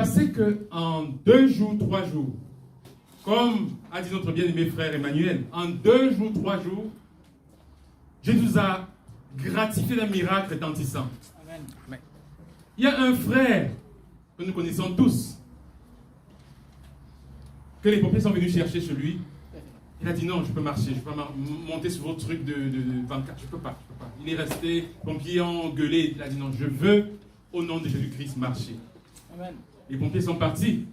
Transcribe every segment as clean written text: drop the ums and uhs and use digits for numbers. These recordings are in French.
passé qu'en 2 jours, 3 jours, comme a dit notre bien-aimé frère Emmanuel, en 2 jours, 3 jours, Dieu nous a gratifié d'un miracle retentissant. Amen. Il y a un frère que nous connaissons tous, que les pompiers sont venus chercher chez lui. Il a dit non, je peux marcher, je peux monter sur votre truc de 24, je peux pas. Il est resté, les pompiers ont gueulé, il a dit non, je veux au nom de Jésus-Christ marcher. Amen. Les pompiers sont partis.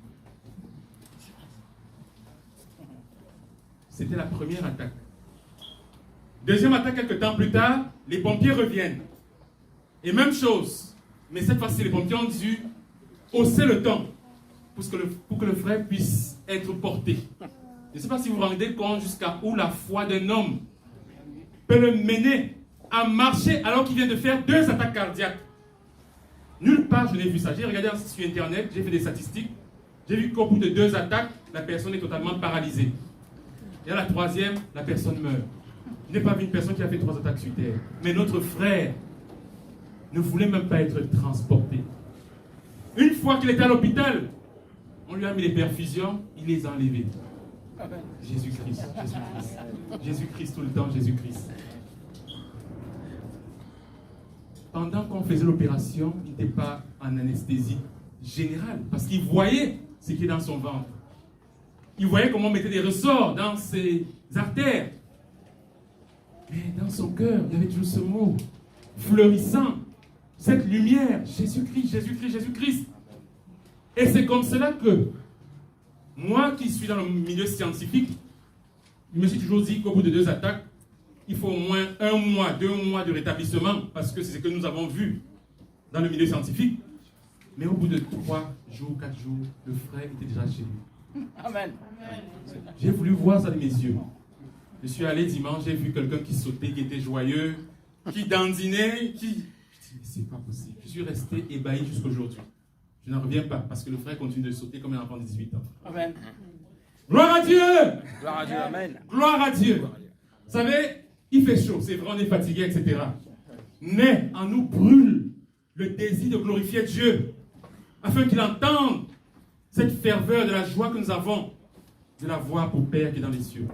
C'était la première attaque. Deuxième attaque, quelques temps plus tard, les pompiers reviennent. Et même chose, mais cette fois-ci, les pompiers ont dû hausser le ton pour que le frère puisse être porté. Je ne sais pas si vous vous rendez compte jusqu'à où la foi d'un homme peut le mener à marcher alors qu'il vient de faire 2 attaques cardiaques. Nulle part je n'ai vu ça. J'ai regardé sur Internet, j'ai fait des statistiques. J'ai vu qu'au bout de 2 attaques, la personne est totalement paralysée. Et à la 3e, la personne meurt. Je n'ai pas vu une personne qui a fait 3 attaques sur terre. Mais notre frère ne voulait même pas être transporté. Une fois qu'il était à l'hôpital, on lui a mis les perfusions, il les a enlevées. Jésus-Christ, Jésus-Christ. Jésus-Christ tout le temps, Jésus-Christ. Pendant qu'on faisait l'opération, il n'était pas en anesthésie générale, parce qu'il voyait ce qui est dans son ventre. Il voyait comment on mettait des ressorts dans ses artères. Mais dans son cœur, il y avait toujours ce mot fleurissant, cette lumière, Jésus-Christ, Jésus-Christ, Jésus-Christ. Et c'est comme cela que moi qui suis dans le milieu scientifique, je me suis toujours dit qu'au bout de 2 attaques, il faut au moins 1 mois, 2 mois de rétablissement, parce que c'est ce que nous avons vu dans le milieu scientifique. Mais au bout de 3 jours, 4 jours, le frère était déjà chez lui. Amen. J'ai voulu voir ça de mes yeux. Je suis allé dimanche, j'ai vu quelqu'un qui sautait, qui était joyeux, qui dandinait, qui... Je dis, mais c'est pas possible. Je suis resté ébahi jusqu'aujourd'hui. Je n'en reviens pas, parce que le frère continue de sauter comme un enfant de 18 ans. Amen. Gloire à Dieu! Gloire à Dieu, amen. Gloire à Dieu. Vous savez, il fait chaud, c'est vrai, on est fatigué, etc. Mais en nous brûle le désir de glorifier Dieu, afin qu'il entende cette ferveur de la joie que nous avons de la voir pour Père qui est dans les cieux.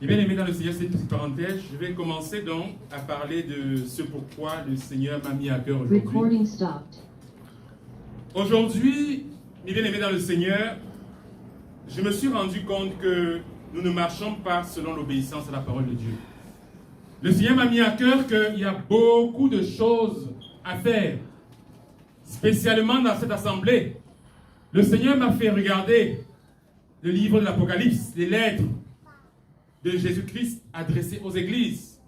Et bien aimé dans le Seigneur, c'est une petite parenthèse. Je vais commencer donc à parler de ce pourquoi le Seigneur m'a mis à cœur aujourd'hui. Aujourd'hui, mes bien-aimés dans le Seigneur, je me suis rendu compte que nous ne marchons pas selon l'obéissance à la parole de Dieu. Le Seigneur m'a mis à cœur qu'il y a beaucoup de choses à faire, spécialement dans cette assemblée. Le Seigneur m'a fait regarder le livre de l'Apocalypse, les lettres de Jésus-Christ adressées aux églises.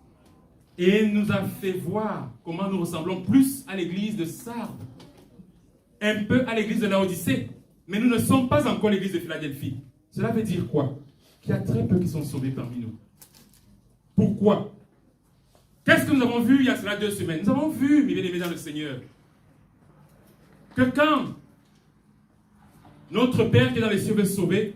Et il nous a fait voir comment nous ressemblons plus à l'église de Sardes, un peu à l'église de Laodicée. Mais nous ne sommes pas encore l'église de Philadelphie. Cela veut dire quoi? Qu'il y a très peu qui sont sauvés parmi nous. Pourquoi? Qu'est-ce que nous avons vu il y a cela 2 semaines? Nous avons vu, mes bien-aimés dans le Seigneur, que quand notre Père qui est dans les cieux veut sauver,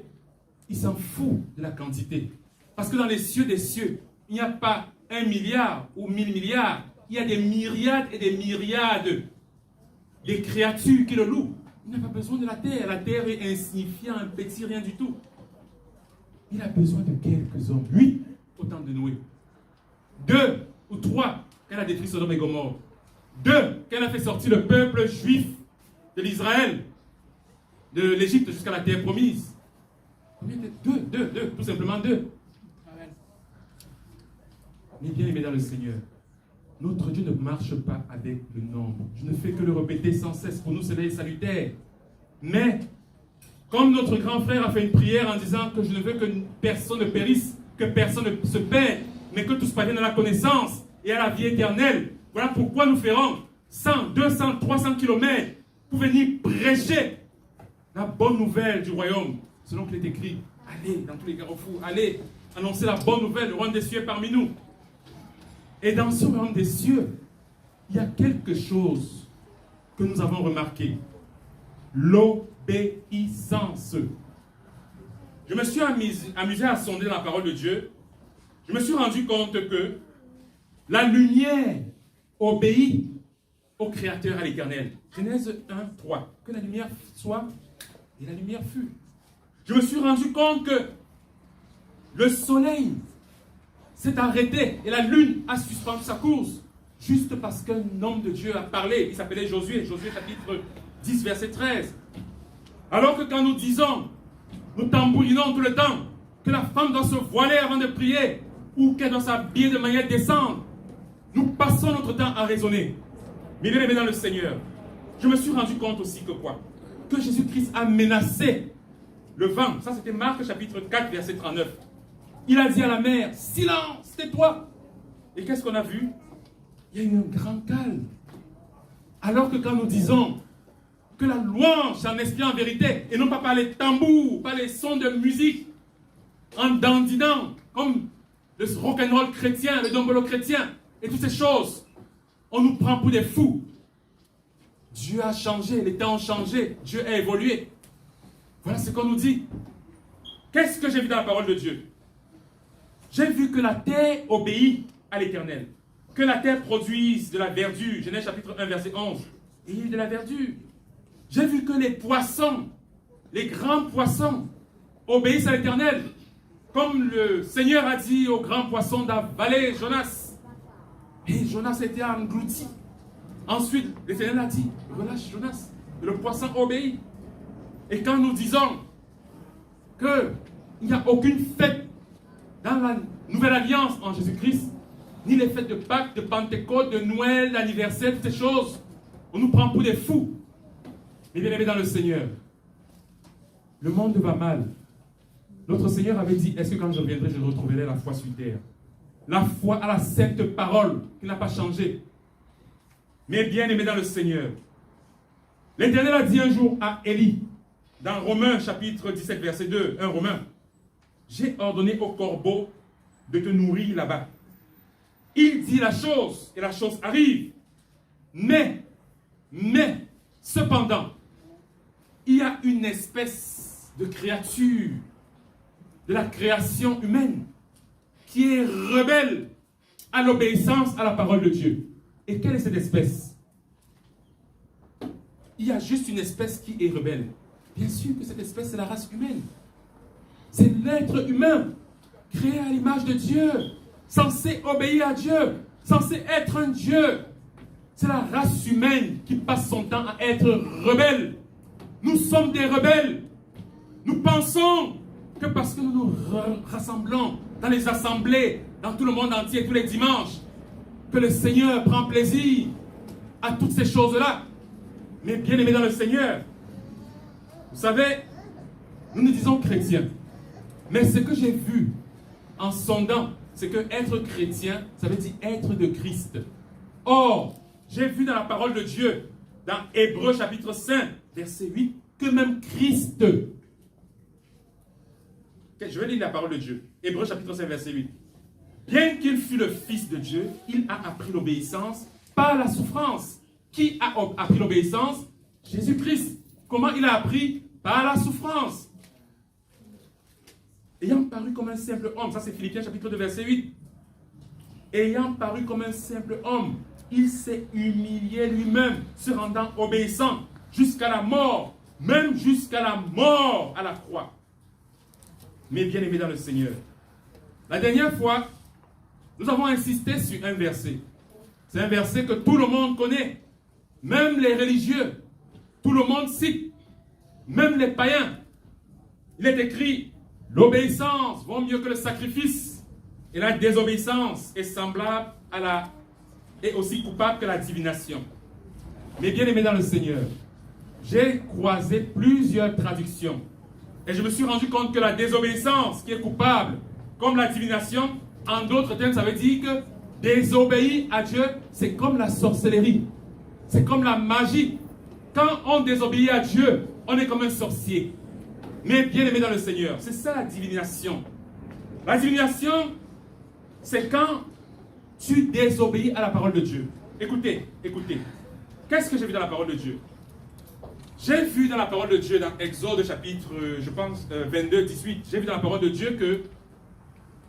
il s'en fout de la quantité. Parce que dans les cieux des cieux, il n'y a pas 1 milliard ou 1000 milliards. Il y a des myriades et des myriades de créatures qui le louent. Il n'a pas besoin de la terre. La terre est insignifiante, un petit rien du tout. Il a besoin de quelques hommes. 8 au temps de Noé. 2 ou 3 qu'elle a détruit Sodome et Gomorrhe. 2 qu'elle a fait sortir le peuple juif de l'Israël, de l'Égypte jusqu'à la terre promise. Combien de 2, tout simplement 2. Mais bien aimé dans le Seigneur, notre Dieu ne marche pas avec le nombre. Je ne fais que le répéter sans cesse. Pour nous, cela est salutaire. Mais, comme notre grand frère a fait une prière en disant que je ne veux que personne ne périsse, que personne ne se perde, mais que tous parviennent à la connaissance et à la vie éternelle. Voilà pourquoi nous ferons 100, 200, 300 kilomètres pour venir prêcher la bonne nouvelle du royaume. Selon qu'il est écrit, allez dans tous les carrefours, allez annoncer la bonne nouvelle, le royaume des cieux est parmi nous. Et dans ce royaume des cieux, il y a quelque chose que nous avons remarqué. L'obéissance. Je me suis amusé à sonder la parole de Dieu. Je me suis rendu compte que la lumière obéit au Créateur, à l'Éternel. Genèse 1, 3. Que la lumière soit, et la lumière fut. Je me suis rendu compte que le soleil s'est arrêté et la lune a suspendu sa course juste parce qu'un homme de Dieu a parlé. Il s'appelait Josué, Josué chapitre 10, verset 13. Alors que quand nous disons, nous tambourinons tout le temps, que la femme doit se voiler avant de prier ou qu'elle doit s'habiller de manière décente, nous passons notre temps à raisonner. Mais bien aimé dans le Seigneur, je me suis rendu compte aussi que quoi? Que Jésus-Christ a menacé le vent. Ça, c'était Marc chapitre 4, verset 39. Il a dit à la mer, silence, tais-toi. Et qu'est-ce qu'on a vu? Il y a eu un grand calme. Alors que quand nous disons que la louange, c'est en esprit en vérité, et non pas par les tambours, par les sons de musique, en dandinant, comme le rock'n'roll chrétien, le dombolo chrétien, et toutes ces choses, on nous prend pour des fous. Dieu a changé, les temps ont changé, Dieu a évolué. Voilà ce qu'on nous dit. Qu'est-ce que j'ai vu dans la parole de Dieu? J'ai vu que la terre obéit à l'Éternel, que la terre produise de la verdure. Genèse chapitre 1, verset 11. Et il y a eu de la verdure. J'ai vu que les poissons, les grands poissons, obéissent à l'Éternel. Comme le Seigneur a dit aux grands poissons d'avaler Jonas. Et Jonas a été englouti. Ensuite, l'Éternel a dit, relâche Jonas. Et le poisson obéit. Et quand nous disons qu'il n'y a aucune fête dans la nouvelle alliance en Jésus-Christ, ni les fêtes de Pâques, de Pentecôte, de Noël, d'anniversaire, toutes ces choses, on nous prend pour des fous. Mais bien aimés dans le Seigneur, le monde va mal. Notre Seigneur avait dit, est-ce que quand je reviendrai, je retrouverai la foi sur terre? La foi à la sainte parole qui n'a pas changé. Mais bien aimés dans le Seigneur, l'Éternel a dit un jour à Élie, dans Romains chapitre 17, verset 2, 1 Romain, j'ai ordonné au corbeau de te nourrir là-bas. Il dit la chose, et la chose arrive. Mais, cependant, il y a une espèce de créature de la création humaine qui est rebelle à l'obéissance à la parole de Dieu. Et quelle est cette espèce? Il y a juste une espèce qui est rebelle. Bien sûr que cette espèce, c'est la race humaine. C'est l'être humain, créé à l'image de Dieu, censé obéir à Dieu, censé être un Dieu. C'est la race humaine qui passe son temps à être rebelle. Nous sommes des rebelles. Nous pensons que parce que nous nous rassemblons dans les assemblées, dans tout le monde entier, tous les dimanches, que le Seigneur prend plaisir à toutes ces choses-là. Mais bien aimés dans le Seigneur, vous savez, nous nous disons chrétiens. Mais ce que j'ai vu en sondant, c'est que être chrétien, ça veut dire être de Christ. Or, j'ai vu dans la parole de Dieu, dans Hébreux chapitre 5, verset 8, que même Christ... Je vais lire la parole de Dieu. Hébreux chapitre 5, verset 8. Bien qu'il fût le Fils de Dieu, il a appris l'obéissance par la souffrance. Qui a appris l'obéissance? Jésus-Christ. Comment il a appris? Par la souffrance. Ayant paru comme un simple homme, ça c'est Philippiens chapitre 2, verset 8. Ayant paru comme un simple homme, il s'est humilié lui-même, se rendant obéissant jusqu'à la mort, même jusqu'à la mort à la croix. Mais bien aimé dans le Seigneur, la dernière fois, nous avons insisté sur un verset. C'est un verset que tout le monde connaît, même les religieux, tout le monde cite, même les païens. Il est écrit, l'obéissance vaut mieux que le sacrifice, et la désobéissance est semblable est aussi coupable que la divination. Mais bien aimé dans le Seigneur, j'ai croisé plusieurs traductions. Et je me suis rendu compte que la désobéissance qui est coupable, comme la divination, en d'autres termes, ça veut dire que désobéir à Dieu, c'est comme la sorcellerie. C'est comme la magie. Quand on désobéit à Dieu, on est comme un sorcier. Mais bien aimé dans le Seigneur, c'est ça la divination. La divination, c'est quand tu désobéis à la parole de Dieu. Écoutez. Qu'est-ce que j'ai vu dans la parole de Dieu? J'ai vu dans la parole de Dieu, dans Exode chapitre, 22, 18, j'ai vu dans la parole de Dieu que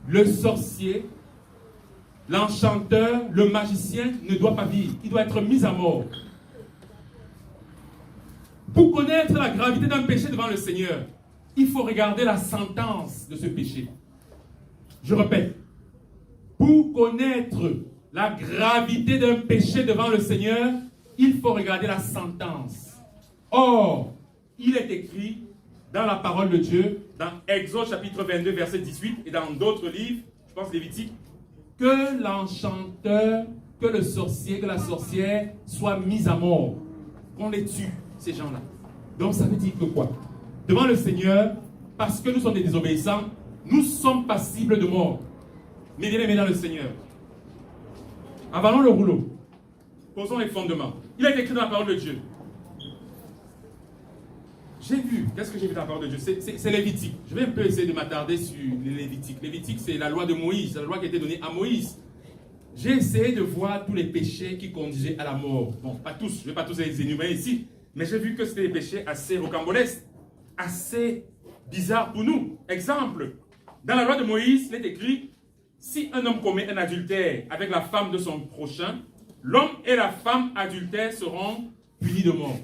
le sorcier, l'enchanteur, le magicien ne doit pas vivre. Il doit être mis à mort. Pour connaître la gravité d'un péché devant le Seigneur, il faut regarder la sentence de ce péché. Je répète, pour connaître la gravité d'un péché devant le Seigneur, il faut regarder la sentence. Or, il est écrit dans la parole de Dieu, dans Exode chapitre 22, verset 18, et dans d'autres livres, je pense Lévitique, que l'enchanteur, que le sorcier, que la sorcière soient mis à mort. Qu'on les tue, ces gens-là. Donc ça veut dire que quoi? Devant le Seigneur, parce que nous sommes des désobéissants, nous sommes passibles de mort. Mais bien aimés dans le Seigneur, avalons le rouleau. Posons les fondements. Il est écrit dans la parole de Dieu. J'ai vu, qu'est-ce que j'ai vu dans la parole de Dieu? C'est Lévitique. Je vais un peu essayer de m'attarder sur les Lévitiques. Lévitique, c'est la loi de Moïse, c'est la loi qui a été donnée à Moïse. J'ai essayé de voir tous les péchés qui conduisaient à la mort. Bon, pas tous, je ne vais pas tous les énumérer ici, mais j'ai vu que c'était des péchés assez rocambolesques, assez bizarres pour nous. Exemple, dans la loi de Moïse, il est écrit, si un homme commet un adultère avec la femme de son prochain, l'homme et la femme adultères seront punis de mort.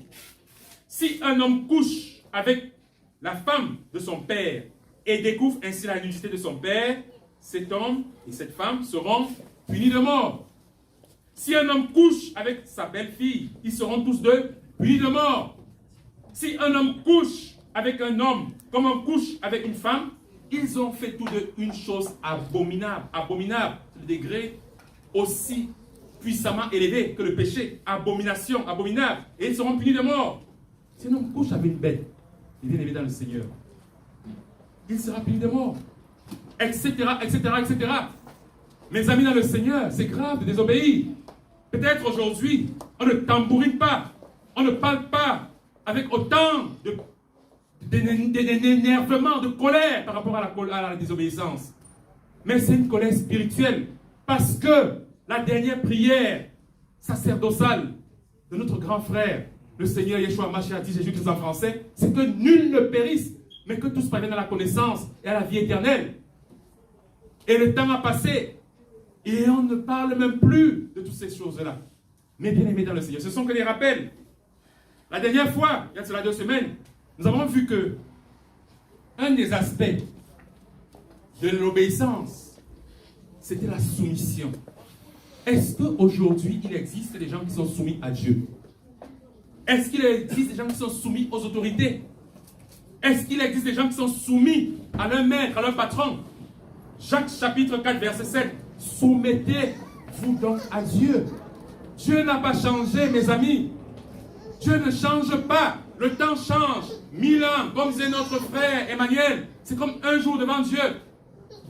Si un homme couche avec la femme de son père et découvre ainsi la nudité de son père, cet homme et cette femme seront punis de mort. Si un homme couche avec sa belle-fille, ils seront tous deux punis de mort. Si un homme couche avec un homme comme on couche avec une femme, ils ont fait tous deux une chose abominable. Abominable, le degré aussi puissamment élevé que le péché. Abomination, abominable. Et ils seront punis de mort. Si un homme couche avec une bête, il est élevé dans le Seigneur, il sera puni de mort. Etc., etc., etc. Mes amis dans le Seigneur, c'est grave de désobéir. Peut-être aujourd'hui, on ne tambourine pas, on ne parle pas avec autant d'énervement, de colère par rapport à la désobéissance. Mais c'est une colère spirituelle. Parce que la dernière prière sacerdotale de notre grand frère, le Seigneur Yeshua Mashiach, dit Jésus-Christ en français, c'est que nul ne périsse, mais que tous parviennent à la connaissance et à la vie éternelle. Et le temps a passé, et on ne parle même plus de toutes ces choses-là. Mais bien aimés dans le Seigneur, ce sont que des rappels. La dernière fois, il y a cela 2 semaines, nous avons vu que un des aspects de l'obéissance, c'était la soumission. Est-ce qu'aujourd'hui, il existe des gens qui sont soumis à Dieu? Est-ce qu'il existe des gens qui sont soumis aux autorités? Est-ce qu'il existe des gens qui sont soumis à leur maître, à leur patron? Jacques chapitre 4, verset 7. Soumettez-vous donc à Dieu. Dieu n'a pas changé, mes amis. Dieu ne change pas. Le temps change. 1000 ans, comme disait notre frère Emmanuel, c'est comme un jour devant Dieu.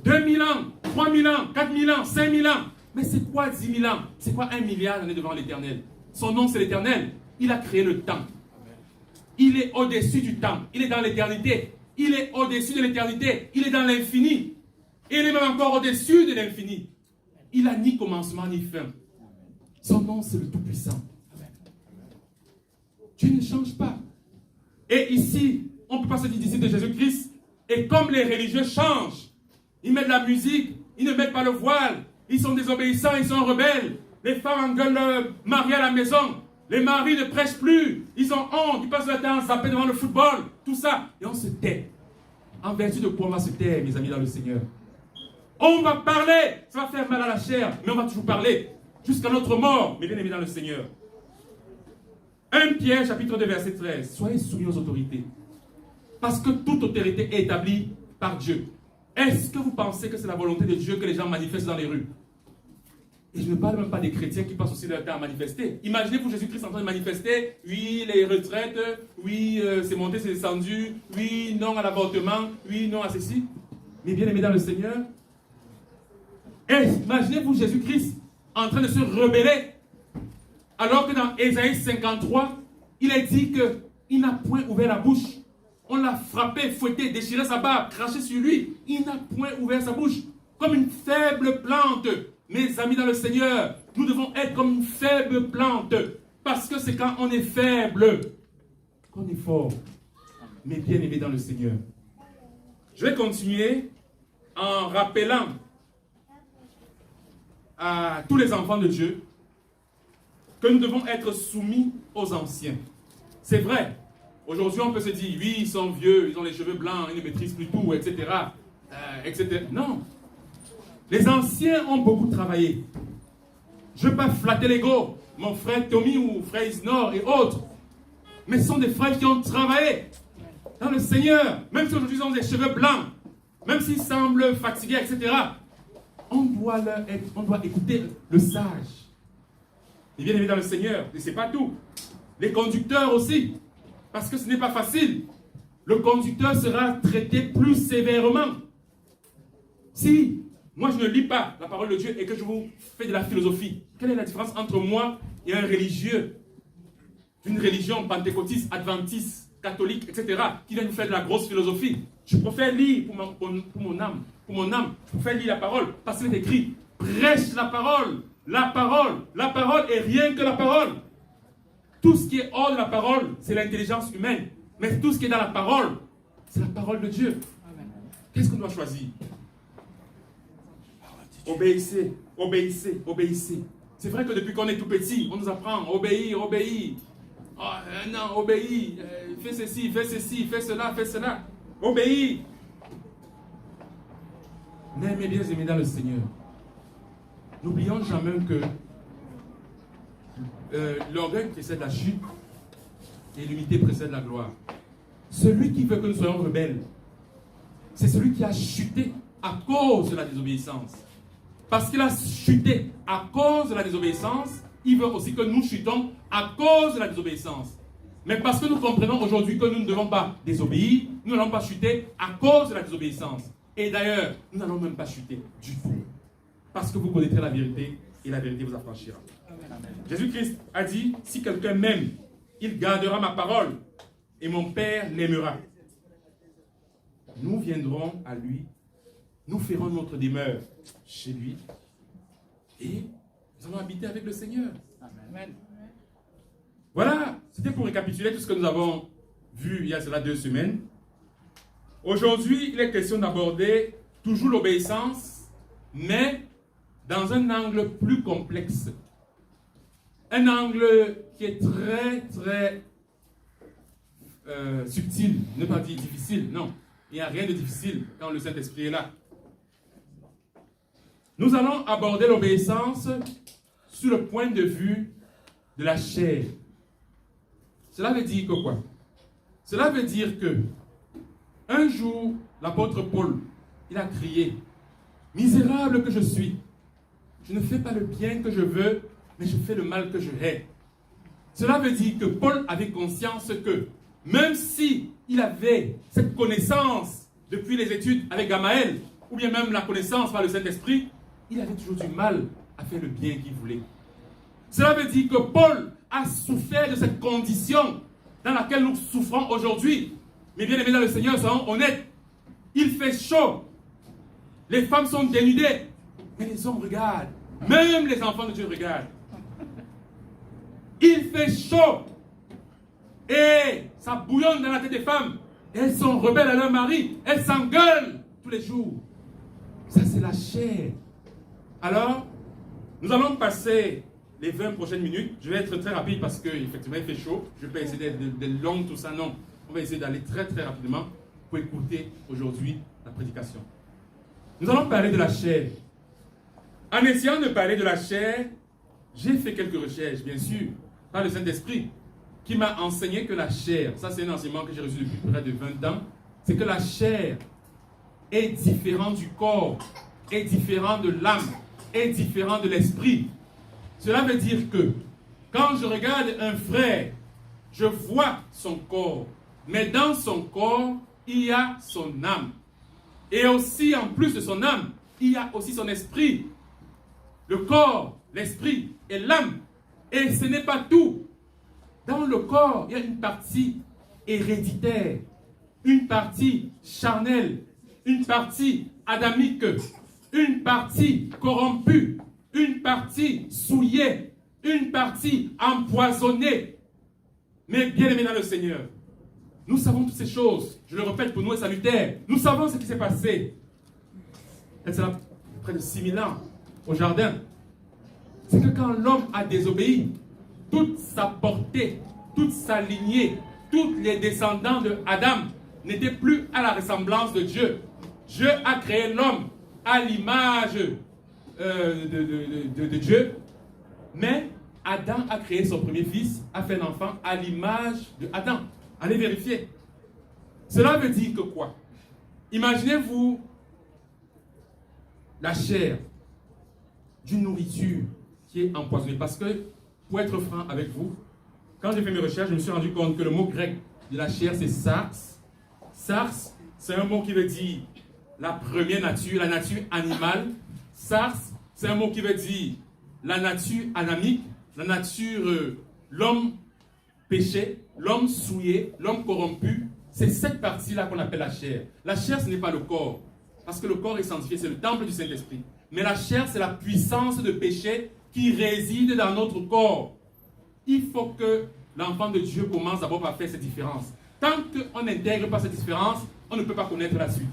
2000 ans, 3000 ans, 4000 ans, 5000 ans. Mais c'est quoi 10 000 ans? C'est quoi 1 milliard d'années devant l'Éternel? Son nom, c'est l'Éternel. Il a créé le temps. Il est au-dessus du temps. Il est dans l'éternité. Il est au-dessus de l'éternité. Il est dans l'infini. Et il est même encore au-dessus de l'infini. Il n'a ni commencement ni fin. Son nom, c'est le Tout-Puissant. Dieu ne change pas. Et ici, on ne peut pas se dire disciple de Jésus-Christ. Et comme les religieux changent, ils mettent la musique, ils ne mettent pas le voile, ils sont désobéissants, ils sont rebelles. Les femmes engueulent leur mari à la maison. Les maris ne prêchent plus. Ils ont honte, ils passent le temps à zapper devant le football. Tout ça. Et on se tait. En vertu de quoi on va se taire, mes amis dans le Seigneur? On va parler. Ça va faire mal à la chair, mais on va toujours parler. Jusqu'à notre mort, mes bien-aimés dans le Seigneur. 1 Pierre, chapitre 2, verset 13. Soyez soumis aux autorités. Parce que toute autorité est établie par Dieu. Est-ce que vous pensez que c'est la volonté de Dieu que les gens manifestent dans les rues? Et je ne parle même pas des chrétiens qui passent aussi leur temps à manifester. Imaginez-vous Jésus-Christ en train de manifester. Oui, les retraites. Oui, c'est monté, c'est descendu. Oui, non à l'avortement. Oui, non à ceci. Mais bien aimé dans le Seigneur. Et imaginez-vous Jésus-Christ en train de se rebeller. Alors que dans Ésaïe 53, il est dit qu'il n'a point ouvert la bouche. On l'a frappé, fouetté, déchiré sa barbe, craché sur lui. Il n'a point ouvert sa bouche. Comme une faible plante. Mes amis dans le Seigneur, nous devons être comme une faible plante. Parce que c'est quand on est faible qu'on est fort. Mais bien aimé dans le Seigneur. Je vais continuer en rappelant à tous les enfants de Dieu que nous devons être soumis aux anciens. C'est vrai, Aujourd'hui, on peut se dire, oui, ils sont vieux, ils ont les cheveux blancs, ils ne maîtrisent plus tout, etc. etc. Non. Les anciens ont beaucoup travaillé. Je ne veux pas flatter l'ego. Mon frère Tommy ou frère Isnor et autres. Mais ce sont des frères qui ont travaillé dans le Seigneur. Même si aujourd'hui ils ont des cheveux blancs, même s'ils semblent fatigués, etc. On doit écouter le sage. Et bien aimé dans le Seigneur, et ce n'est pas tout. Les conducteurs aussi. Parce que ce n'est pas facile. Le conducteur sera traité plus sévèrement. Si moi je ne lis pas la parole de Dieu et que je vous fais de la philosophie, quelle est la différence entre moi et un religieux d'une religion pentecôtiste, adventiste, catholique, etc., qui vient nous faire de la grosse philosophie? Je préfère lire pour mon âme. Pour mon âme, je préfère lire la parole parce qu'il est écrit, prêche la parole. La parole est rien que la parole. Tout ce qui est hors de la parole, c'est l'intelligence humaine. Mais tout ce qui est dans la parole, c'est la parole de Dieu. Qu'est-ce qu'on doit choisir? Obéissez, obéissez, obéissez. C'est vrai que depuis qu'on est tout petit, on nous apprend, obéir, obéir. Oh, non, obéis, fais ceci, fais ceci, fais cela, fais cela. Obéis. Mais mes bien aimés dans le Seigneur, n'oublions jamais que l'orgueil précède la chute et l'humilité précède la gloire. Celui qui veut que nous soyons rebelles, c'est celui qui a chuté à cause de la désobéissance. Parce qu'il a chuté à cause de la désobéissance, il veut aussi que nous chutons à cause de la désobéissance. Mais parce que nous comprenons aujourd'hui que nous ne devons pas désobéir, nous n'allons pas chuter à cause de la désobéissance. Et d'ailleurs, nous n'allons même pas chuter du tout. Parce que vous connaîtrez la vérité et la vérité vous affranchira. Jésus-Christ a dit, si quelqu'un m'aime, il gardera ma parole et mon Père l'aimera. Nous viendrons à lui, nous ferons notre demeure chez lui et nous allons habiter avec le Seigneur. Amen. Voilà, c'était pour récapituler tout ce que nous avons vu il y a cela 2 semaines. Aujourd'hui, il est question d'aborder toujours l'obéissance, mais dans un angle plus complexe. Un angle qui est très, très subtil, ne pas dire difficile, non. Il n'y a rien de difficile quand le Saint-Esprit est là. Nous allons aborder l'obéissance sur le point de vue de la chair. Cela veut dire que quoi? Cela veut dire que un jour, l'apôtre Paul, il a crié, « Misérable que je suis, je ne fais pas le bien que je veux, mais je fais le mal que je hais. » Cela veut dire que Paul avait conscience que, même si il avait cette connaissance depuis les études avec Gamaël, ou bien même la connaissance par le Saint-Esprit, il avait toujours du mal à faire le bien qu'il voulait. Cela veut dire que Paul a souffert de cette condition dans laquelle nous souffrons aujourd'hui. Mais bien aimés dans le Seigneur, soyons honnêtes. Il fait chaud. Les femmes sont dénudées. Mais les hommes regardent. Même les enfants de Dieu regardent. Il fait chaud. Et ça bouillonne dans la tête des femmes. Et elles sont rebelles à leur mari. Elles s'engueulent tous les jours. Ça, c'est la chair. Alors, nous allons passer les 20 prochaines minutes. Je vais être très rapide parce qu'effectivement, il fait chaud. Je ne vais pas essayer d'être long, tout ça, non. On va essayer d'aller très, très rapidement pour écouter aujourd'hui la prédication. Nous allons parler de la chair. En essayant de parler de la chair, j'ai fait quelques recherches, bien sûr, par le Saint-Esprit, qui m'a enseigné que la chair, ça c'est un enseignement que j'ai reçu depuis près de 20 ans, c'est que la chair est différente du corps, est différente de l'âme, est différente de l'esprit. Cela veut dire que quand je regarde un frère, je vois son corps, mais dans son corps, il y a son âme. Et aussi, en plus de son âme, il y a aussi son esprit. Le corps, l'esprit et l'âme. Et ce n'est pas tout. Dans le corps, il y a une partie héréditaire, une partie charnelle, une partie adamique, une partie corrompue, une partie souillée, une partie empoisonnée. Mais bien aimés dans le Seigneur, nous savons toutes ces choses. Je le répète, pour nous est salutaire. Nous savons ce qui s'est passé. C'est là près de 6000 ans au jardin. C'est que quand l'homme a désobéi, toute sa portée, toute sa lignée tous les descendants de Adam n'étaient plus à la ressemblance de Dieu. Dieu a créé l'homme à l'image de Dieu, mais Adam a créé son premier fils, a fait un enfant à l'image de Adam. Allez vérifier. Cela veut dire que quoi? Imaginez-vous la chair d'une nourriture qui est empoisonnée. Parce que, pour être franc avec vous, quand j'ai fait mes recherches, je me suis rendu compte que le mot grec de la chair, c'est sars. Sars, c'est un mot qui veut dire la première nature, la nature animale. Sars, c'est un mot qui veut dire la nature anamique, la nature, l'homme péché, l'homme souillé, l'homme corrompu. C'est cette partie-là qu'on appelle la chair. La chair, ce n'est pas le corps. Parce que le corps est sanctifié, c'est le temple du Saint-Esprit. Mais la chair, c'est la puissance de péché qui réside dans notre corps. Il faut que l'enfant de Dieu commence d'abord par faire cette différence. Tant qu'on n'intègre pas cette différence, on ne peut pas connaître la suite.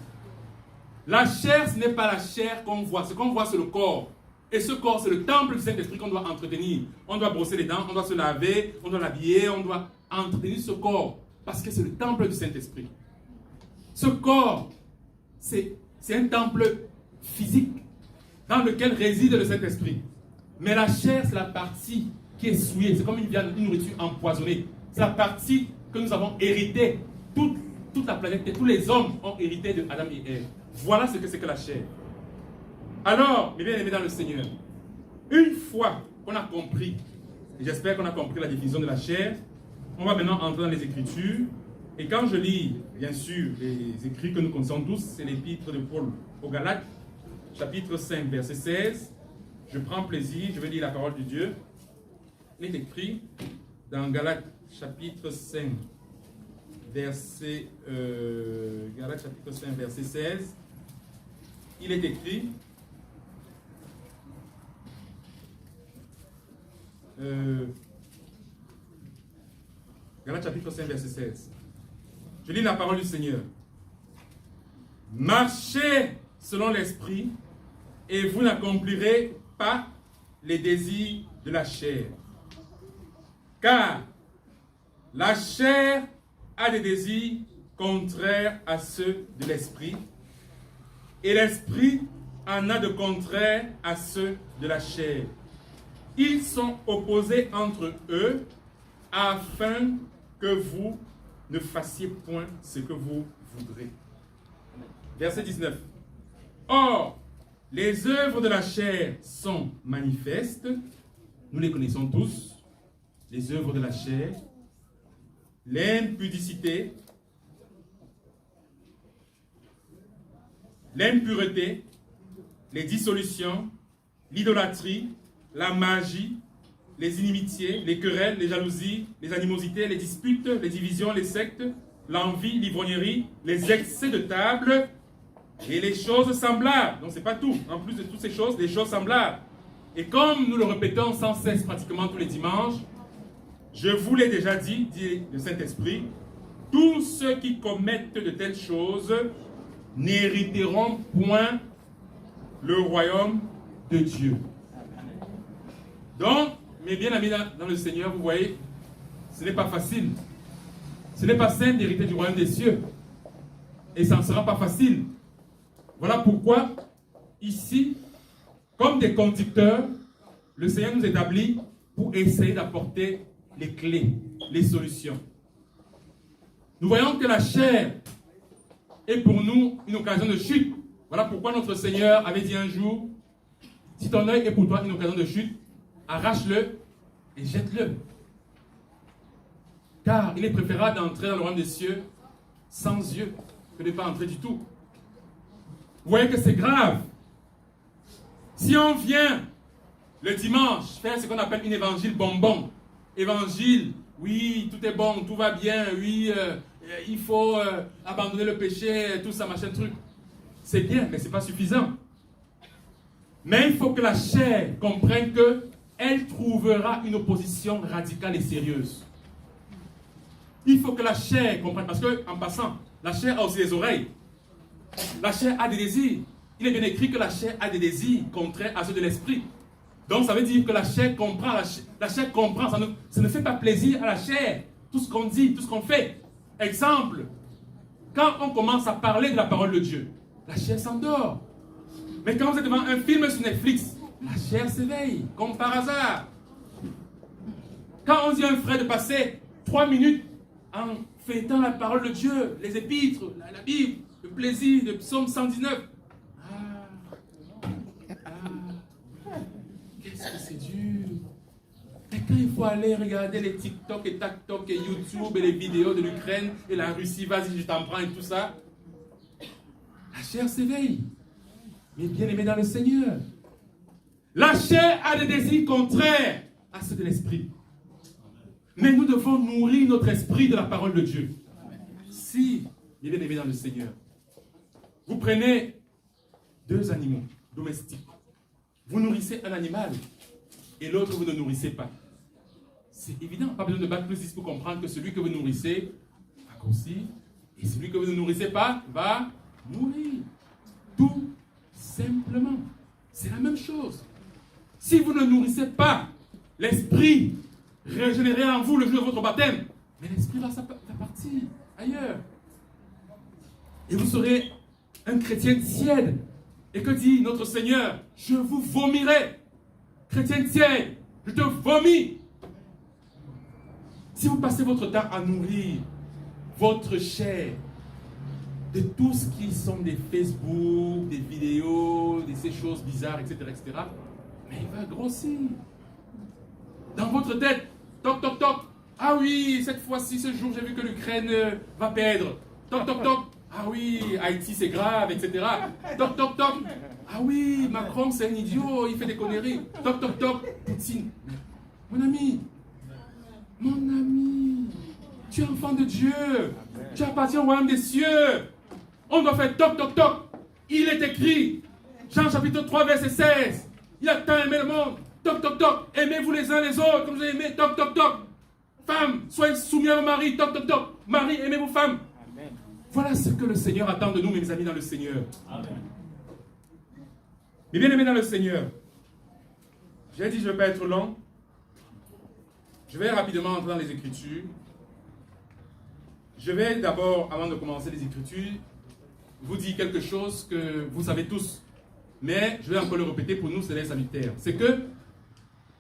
La chair, ce n'est pas la chair qu'on voit. Ce qu'on voit, c'est le corps. Et ce corps, c'est le temple du Saint-Esprit qu'on doit entretenir. On doit brosser les dents, on doit se laver, on doit l'habiller, on doit entretenir ce corps. Parce que c'est le temple du Saint-Esprit. Ce corps, c'est un temple physique dans lequel réside le Saint-Esprit. Mais la chair, c'est la partie qui est souillée. C'est comme une nourriture empoisonnée. C'est la partie que nous avons héritée. Toute la planète, tous les hommes ont hérité de Adam et Ève. Voilà ce que c'est que la chair. Alors, mes bien-aimés dans le Seigneur, une fois qu'on a compris, et j'espère qu'on a compris la définition de la chair, on va maintenant entrer dans les Écritures. Et quand je lis, bien sûr, les écrits que nous connaissons tous, c'est l'épître de Paul aux Galates, chapitre 5, verset 16. Je prends plaisir, je vais lire la parole de Dieu. Il est écrit dans Galates, chapitre 5, verset 16. Il est écrit... Galates chapitre 5, verset 16. Je lis la parole du Seigneur. Marchez selon l'esprit et vous n'accomplirez pas les désirs de la chair. Car la chair a des désirs contraires à ceux de l'esprit et l'esprit en a de contraires à ceux de la chair. Ils sont opposés entre eux afin que vous ne fassiez point ce que vous voudrez. Verset 19. Or, les œuvres de la chair sont manifestes. Nous les connaissons tous. Les œuvres de la chair. L'impudicité. L'impureté. Les dissolutions. L'idolâtrie. La magie. Les inimitiés, les querelles, les jalousies, les animosités, les disputes, les divisions, les sectes, l'envie, l'ivrognerie, les excès de table et les choses semblables. Donc, ce n'est pas tout. En plus de toutes ces choses, les choses semblables. Et comme nous le répétons sans cesse pratiquement tous les dimanches, je vous l'ai déjà dit, dit le Saint-Esprit, tous ceux qui commettent de telles choses n'hériteront point le royaume de Dieu. Donc, mes bien-amis dans le Seigneur, vous voyez, ce n'est pas facile. Ce n'est pas simple d'hériter du royaume des cieux. Et ça ne sera pas facile. Voilà pourquoi, ici, comme des conducteurs, le Seigneur nous établit pour essayer d'apporter les clés, les solutions. Nous voyons que la chair est pour nous une occasion de chute. Voilà pourquoi notre Seigneur avait dit un jour, si ton œil est pour toi une occasion de chute, arrache-le et jette-le. Car il est préférable d'entrer dans le royaume des cieux sans yeux que de ne pas entrer du tout. Vous voyez que c'est grave. Si on vient le dimanche faire ce qu'on appelle une évangile bonbon, évangile, oui, tout est bon, tout va bien, oui, il faut abandonner le péché, tout ça, machin truc. C'est bien, mais ce n'est pas suffisant. Mais il faut que la chair comprenne que elle trouvera une opposition radicale et sérieuse. Il faut que la chair comprenne, parce que, en passant, la chair a aussi des oreilles. La chair a des désirs. Il est bien écrit que la chair a des désirs contraires à ceux de l'esprit. Donc ça veut dire que la chair comprend, ça ne fait pas plaisir à la chair. tout ce qu'on dit, tout ce qu'on fait. Exemple, quand on commence à parler de la parole de Dieu, la chair s'endort. Mais quand vous êtes devant un film sur Netflix, la chair s'éveille, comme par hasard. Quand on dit à un frère de passer 3 minutes en fêtant la parole de Dieu, les épîtres, la Bible, le plaisir, le psaume 119. Qu'est-ce que c'est dur. Et quand il faut aller regarder les TikTok et TikTok et YouTube et les vidéos de l'Ukraine et la Russie, vas-y, je t'en prends et tout ça, la chair s'éveille. Mais bien aimé dans le Seigneur, la chair a des désirs contraires à ceux de l'esprit. Mais nous devons nourrir notre esprit de la parole de Dieu. Si, bien aimé dans le Seigneur, vous prenez 2 animaux domestiques, vous nourrissez un animal et l'autre vous ne nourrissez pas. C'est évident, pas besoin de battre plus 10 pour comprendre que celui que vous nourrissez va grossir et celui que vous ne nourrissez pas va mourir. Tout simplement. C'est la même chose. Si vous ne nourrissez pas l'esprit régénéré en vous le jour de votre baptême, mais l'esprit va partir ailleurs. Et vous serez un chrétien tiède. Et que dit notre Seigneur? Je vous vomirai. Chrétien tiède, je te vomis. Si vous passez votre temps à nourrir votre chair de tout ce qui sont des Facebook, des vidéos, de ces choses bizarres, etc., mais il va grossir. Dans votre tête, toc, toc, toc. Ah oui, cette fois-ci, ce jour, j'ai vu que l'Ukraine va perdre. Toc, toc, toc. Ah oui, Haïti, c'est grave, etc. Toc, toc, toc. Ah oui, Macron, c'est un idiot, il fait des conneries. Toc, toc, toc. Poutine. Mon ami, tu es enfant de Dieu. Tu appartiens au royaume des cieux. On doit faire toc, toc, toc. Il est écrit, Jean chapitre 3, verset 16. Il a tant aimé le monde. Toc, toc, toc. Aimez-vous les uns les autres comme vous aimez. Toc, toc, toc. Femmes, soyez soumis à vos maris. Toc, toc, toc. Marie, aimez vos femmes. Amen. Voilà ce que le Seigneur attend de nous, mes amis, dans le Seigneur. Amen. Mais bien aimés dans le Seigneur, j'ai dit je ne vais pas être long. Je vais rapidement entrer dans les Écritures. Je vais d'abord, avant de commencer les Écritures, vous dire quelque chose que vous savez tous. Mais je vais encore le répéter pour nous, c'est salutaire. C'est que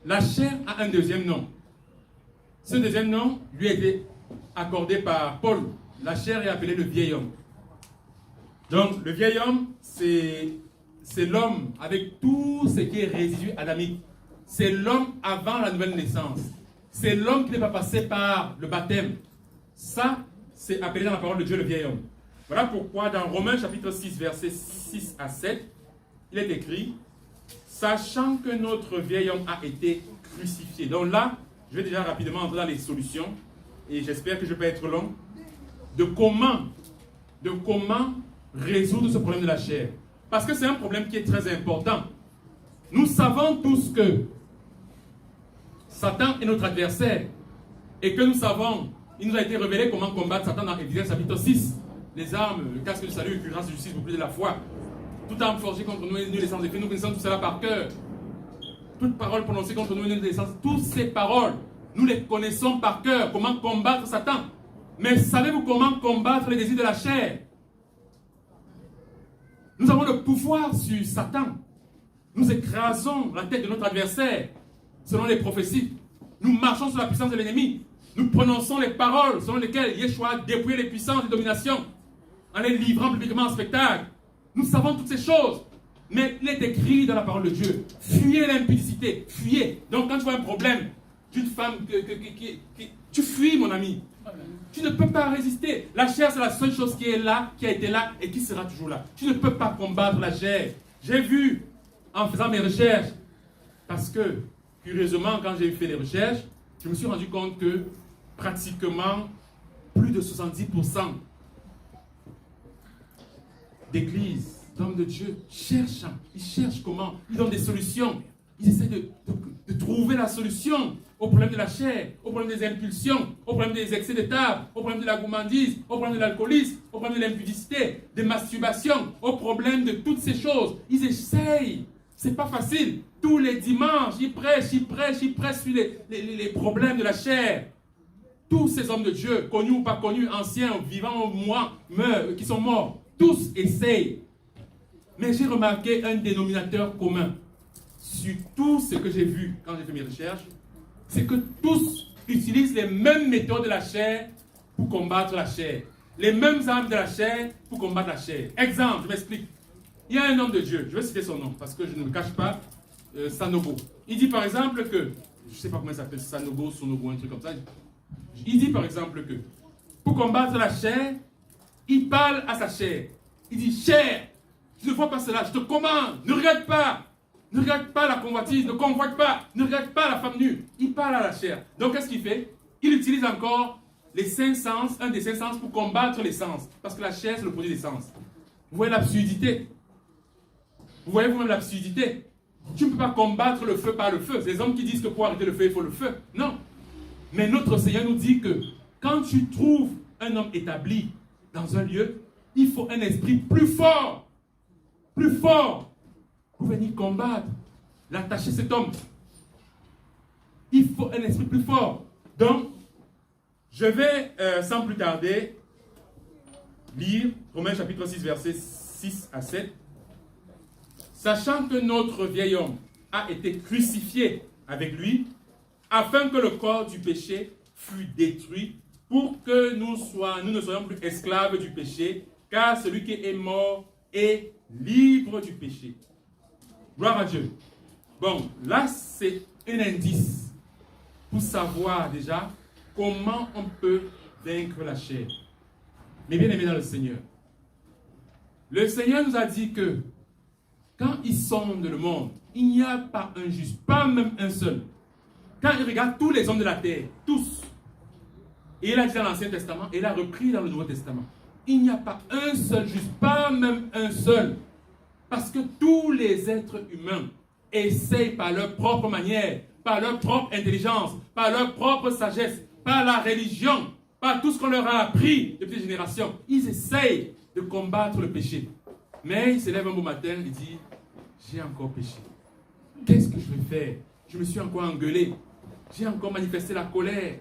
la chair a un deuxième nom. Ce deuxième nom lui a été accordé par Paul. La chair est appelée le vieil homme. Donc, le vieil homme, c'est l'homme avec tout ce qui est résidu adamique. C'est l'homme avant la nouvelle naissance. C'est l'homme qui n'est pas passé par le baptême. Ça, c'est appelé dans la parole de Dieu le vieil homme. Voilà pourquoi dans Romains chapitre 6, versets 6 à 7, il est écrit, sachant que notre vieil homme a été crucifié. Donc là, je vais déjà rapidement entrer dans les solutions, et j'espère que je peux être long, de comment résoudre ce problème de la chair. Parce que c'est un problème qui est très important. Nous savons tous que Satan est notre adversaire, et que nous savons, il nous a été révélé comment combattre Satan dans Éphésiens chapitre 6. Les armes, le casque du salut, le cuirasse de justice, le bouclier de la foi. Toute arme forgée contre nous est nulle et sans effet. Nous connaissons tout cela par cœur. Toute parole prononcée contre nous est nulle et sans effet. Toutes ces paroles, nous les connaissons par cœur. Comment combattre Satan. Mais savez-vous comment combattre les désirs de la chair? Nous avons le pouvoir sur Satan. Nous écrasons la tête de notre adversaire, selon les prophéties. Nous marchons sur la puissance de l'ennemi. Nous prononçons les paroles selon lesquelles Yeshua a dépouillé les puissances de domination en les livrant publiquement en spectacle. Nous savons toutes ces choses. Mais il est écrit dans la parole de Dieu, fuyez l'impudicité, fuyez. Donc quand tu vois un problème d'une femme, tu fuis, mon ami. Tu ne peux pas résister. La chair, c'est la seule chose qui est là, qui a été là et qui sera toujours là. Tu ne peux pas combattre la chair. J'ai vu, en faisant mes recherches, parce que, curieusement, quand j'ai fait les recherches, je me suis rendu compte que pratiquement plus de 70% d'églises, d'hommes de Dieu, ils cherchent comment, ils donnent des solutions, ils essaient de trouver la solution au problème de la chair, au problème des impulsions, au problème des excès de table, au problème de la gourmandise, au problème de l'alcoolisme, au problème de l'impudicité, de masturbation, au problème de toutes ces choses. Ils essayent, c'est pas facile. Tous les dimanches, ils prêchent sur les problèmes de la chair. tous ces hommes de Dieu, connus ou pas connus, anciens, vivants ou qui sont morts, tous essayent. Mais j'ai remarqué un dénominateur commun sur tout ce que j'ai vu quand j'ai fait mes recherches, c'est que tous utilisent les mêmes méthodes de la chair pour combattre la chair. Les mêmes armes de la chair pour combattre la chair. Exemple, je m'explique. Il y a un homme de Dieu, je vais citer son nom parce que je ne le cache pas, Sanogo. Il dit par exemple que, je ne sais pas comment il s'appelle, Sanogo, Sonogo, un truc comme ça. Il dit par exemple que, pour combattre la chair, il parle à sa chair. Il dit, chair, tu ne vois pas cela, je te commande, ne regarde pas. Ne regarde pas la convoitise, ne convoite pas, ne regarde pas la femme nue. Il parle à la chair. Donc qu'est-ce qu'il fait? Il utilise encore les 5 sens, un des 5 sens pour combattre les sens. Parce que la chair, c'est le produit des sens. Vous voyez l'absurdité? Vous voyez vous-même l'absurdité? Tu ne peux pas combattre le feu par le feu. C'est les hommes qui disent que pour arrêter le feu, il faut le feu. Non. Mais notre Seigneur nous dit que quand tu trouves un homme établi dans un lieu, il faut un esprit plus fort pour venir combattre, l'attacher cet homme. Il faut un esprit plus fort. Donc, je vais sans plus tarder lire Romains chapitre 6, versets 6 à 7. Sachant que notre vieil homme a été crucifié avec lui, afin que le corps du péché fût détruit, pour que nous ne soyons plus esclaves du péché, car celui qui est mort est libre du péché. Gloire à Dieu. Bon, là, c'est un indice pour savoir déjà comment on peut vaincre la chair. Mais bien aimé dans le Seigneur, le Seigneur nous a dit que quand il sonde le monde, il n'y a pas un juste, pas même un seul. Quand il regarde tous les hommes de la terre, tous, et il a dit dans l'Ancien Testament, et il a repris dans le Nouveau Testament, il n'y a pas un seul juste, pas même un seul. Parce que tous les êtres humains essayent par leur propre manière, par leur propre intelligence, par leur propre sagesse, par la religion, par tout ce qu'on leur a appris depuis des générations. Ils essayent de combattre le péché. Mais il se lève un beau matin, il dit, j'ai encore péché. Qu'est-ce que je vais faire? Je me suis encore engueulé. J'ai encore manifesté la colère.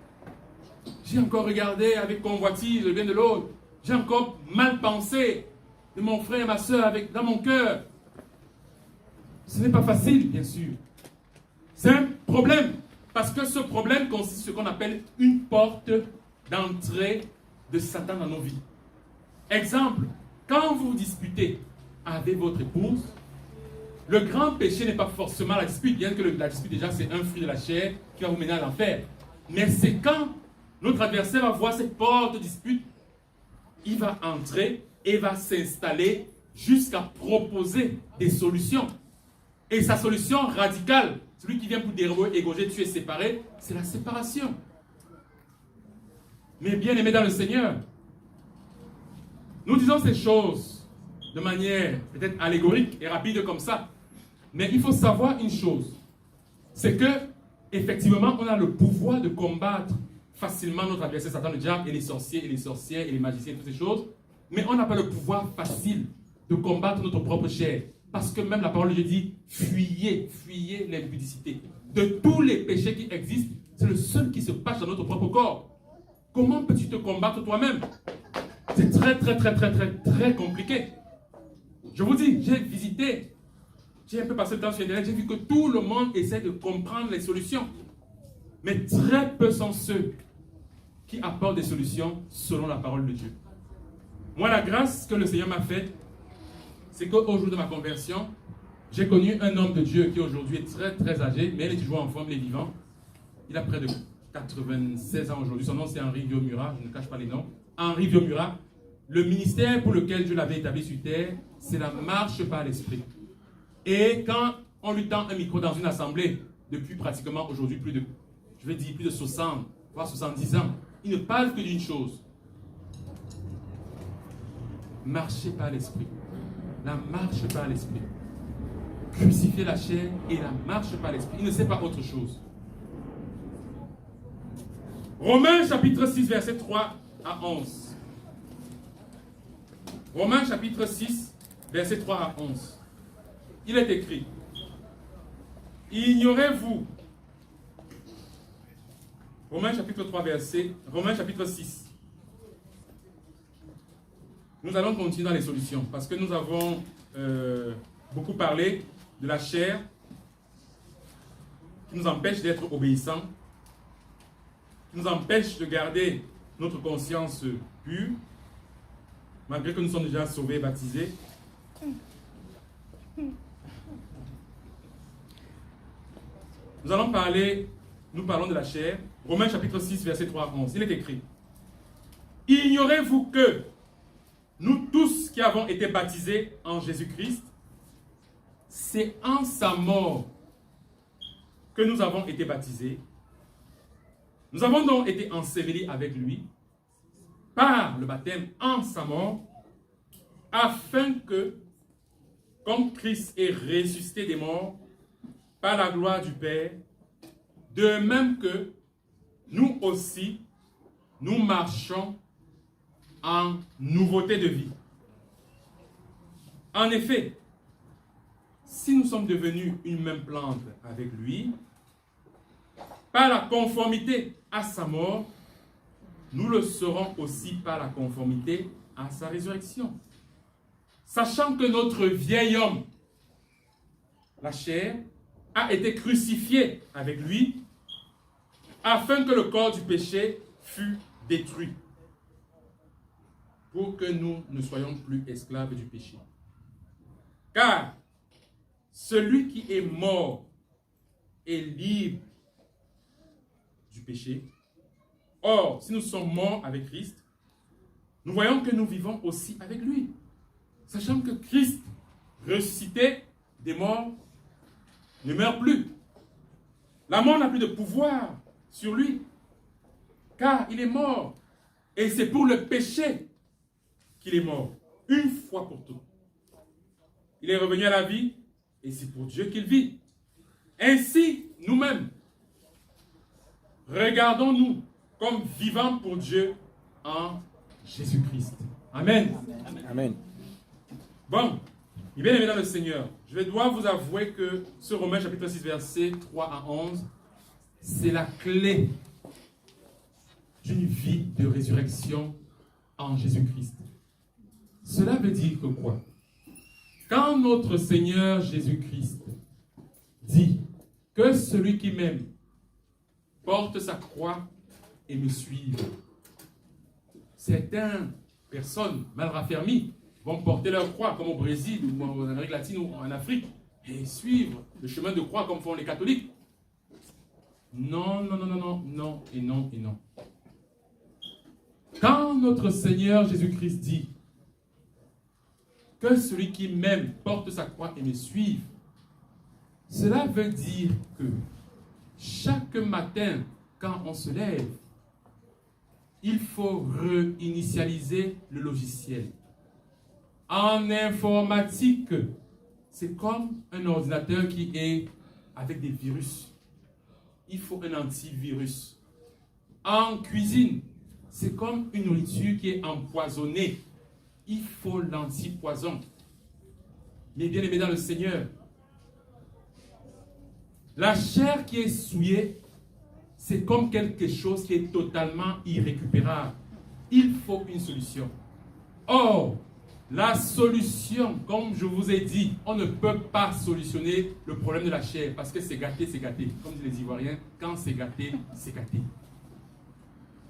J'ai encore regardé avec convoitise le bien de l'autre. J'ai encore mal pensé de mon frère et ma soeur dans mon cœur. Ce n'est pas facile, bien sûr. C'est un problème. Parce que ce problème consiste en ce qu'on appelle une porte d'entrée de Satan dans nos vies. Exemple, quand vous disputez avec votre épouse, le grand péché n'est pas forcément la dispute, bien que la dispute déjà c'est un fruit de la chair qui va vous mener à l'enfer. Mais c'est quand notre adversaire va voir cette porte de dispute, il va entrer et va s'installer jusqu'à proposer des solutions. Et sa solution radicale, celui qui vient pour dérober, égorger, tuer, séparer, c'est la séparation. Mais bien aimé dans le Seigneur, nous disons ces choses de manière peut-être allégorique et rapide comme ça. Mais il faut savoir une chose, c'est que effectivement on a le pouvoir de combattre facilement notre adversaire Satan, le diable, et les sorciers, et les sorcières, et les magiciens, toutes ces choses. Mais on n'a pas le pouvoir facile de combattre notre propre chair. Parce que même la parole de Dieu dit, fuyez l'impudicité. De tous les péchés qui existent, c'est le seul qui se passe dans notre propre corps. Comment peux-tu te combattre toi-même? C'est très compliqué. Je vous dis, j'ai un peu passé le temps sur Internet, j'ai vu que tout le monde essaie de comprendre les solutions. Mais très peu sont ceux qui apportent des solutions selon la parole de Dieu. Moi, la grâce que le Seigneur m'a faite, c'est qu'au jour de ma conversion, j'ai connu un homme de Dieu qui aujourd'hui est très âgé, mais il est toujours en forme, il est vivant. Il a près de 96 ans aujourd'hui. Son nom, c'est Henri Viomura, je ne cache pas les noms. Henri Viomura. Le ministère pour lequel Dieu l'avait établi sur terre, c'est la marche par l'esprit. Et quand on lui tend un micro dans une assemblée, depuis pratiquement aujourd'hui plus de 60, voire 70 ans, il ne parle que d'une chose. Marcher par l'esprit. La marche par l'esprit. Crucifier la chair et la marche par l'esprit. Il ne sait pas autre chose. Romains chapitre 6, verset 3 à 11. Romains chapitre 6, verset 3 à 11. Il est écrit, ignorez-vous. Romains chapitre 3, Romains chapitre 6. Nous allons continuer dans les solutions parce que nous avons beaucoup parlé de la chair qui nous empêche d'être obéissants, qui nous empêche de garder notre conscience pure, malgré que nous sommes déjà sauvés et baptisés. Nous parlons de la chair. Romains chapitre 6, verset 3 à 11. Il est écrit: Ignorez-vous que nous tous qui avons été baptisés en Jésus-Christ, c'est en sa mort que nous avons été baptisés. Nous avons donc été ensevelis avec lui par le baptême en sa mort, afin que, comme Christ est ressuscité des morts par la gloire du Père, de même que nous aussi, nous marchons en nouveauté de vie. En effet, si nous sommes devenus une même plante avec lui, par la conformité à sa mort, nous le serons aussi par la conformité à sa résurrection. Sachant que notre vieil homme, la chair, a été crucifié avec lui, afin que le corps du péché fût détruit, pour que nous ne soyons plus esclaves du péché. Car celui qui est mort est libre du péché. Or, si nous sommes morts avec Christ, nous voyons que nous vivons aussi avec lui. Sachant que Christ, ressuscité des morts, ne meurt plus. La mort n'a plus de pouvoir sur lui, car il est mort. Et c'est pour le péché qu'il est mort, une fois pour toutes. Il est revenu à la vie, et c'est pour Dieu qu'il vit. Ainsi, nous-mêmes, regardons-nous comme vivants pour Dieu en Jésus-Christ. Amen. Amen. Bon, bien aimé dans le Seigneur, je dois vous avouer que ce Romains chapitre 6, versets 3 à 11, c'est la clé d'une vie de résurrection en Jésus-Christ. Cela veut dire que quoi? Quand notre Seigneur Jésus-Christ dit que celui qui m'aime porte sa croix et me suive, certaines personnes mal raffermies vont porter leur croix, comme au Brésil, ou en Amérique latine, ou en Afrique, et suivre le chemin de croix comme font les catholiques. Non, non, non, non, non, non, et non, et non. Quand notre Seigneur Jésus-Christ dit que celui qui m'aime porte sa croix et me suive, cela veut dire que chaque matin, quand on se lève, il faut réinitialiser le logiciel. En informatique, c'est comme un ordinateur qui est avec des virus. Il faut un antivirus. En cuisine, c'est comme une nourriture qui est empoisonnée. Il faut l'antipoison. Mais bien aimé dans le Seigneur, la chair qui est souillée, c'est comme quelque chose qui est totalement irrécupérable. Il faut une solution. Or, la solution, comme je vous ai dit, on ne peut pas solutionner le problème de la chair parce que c'est gâté, c'est gâté. Comme disent les Ivoiriens, quand c'est gâté, c'est gâté.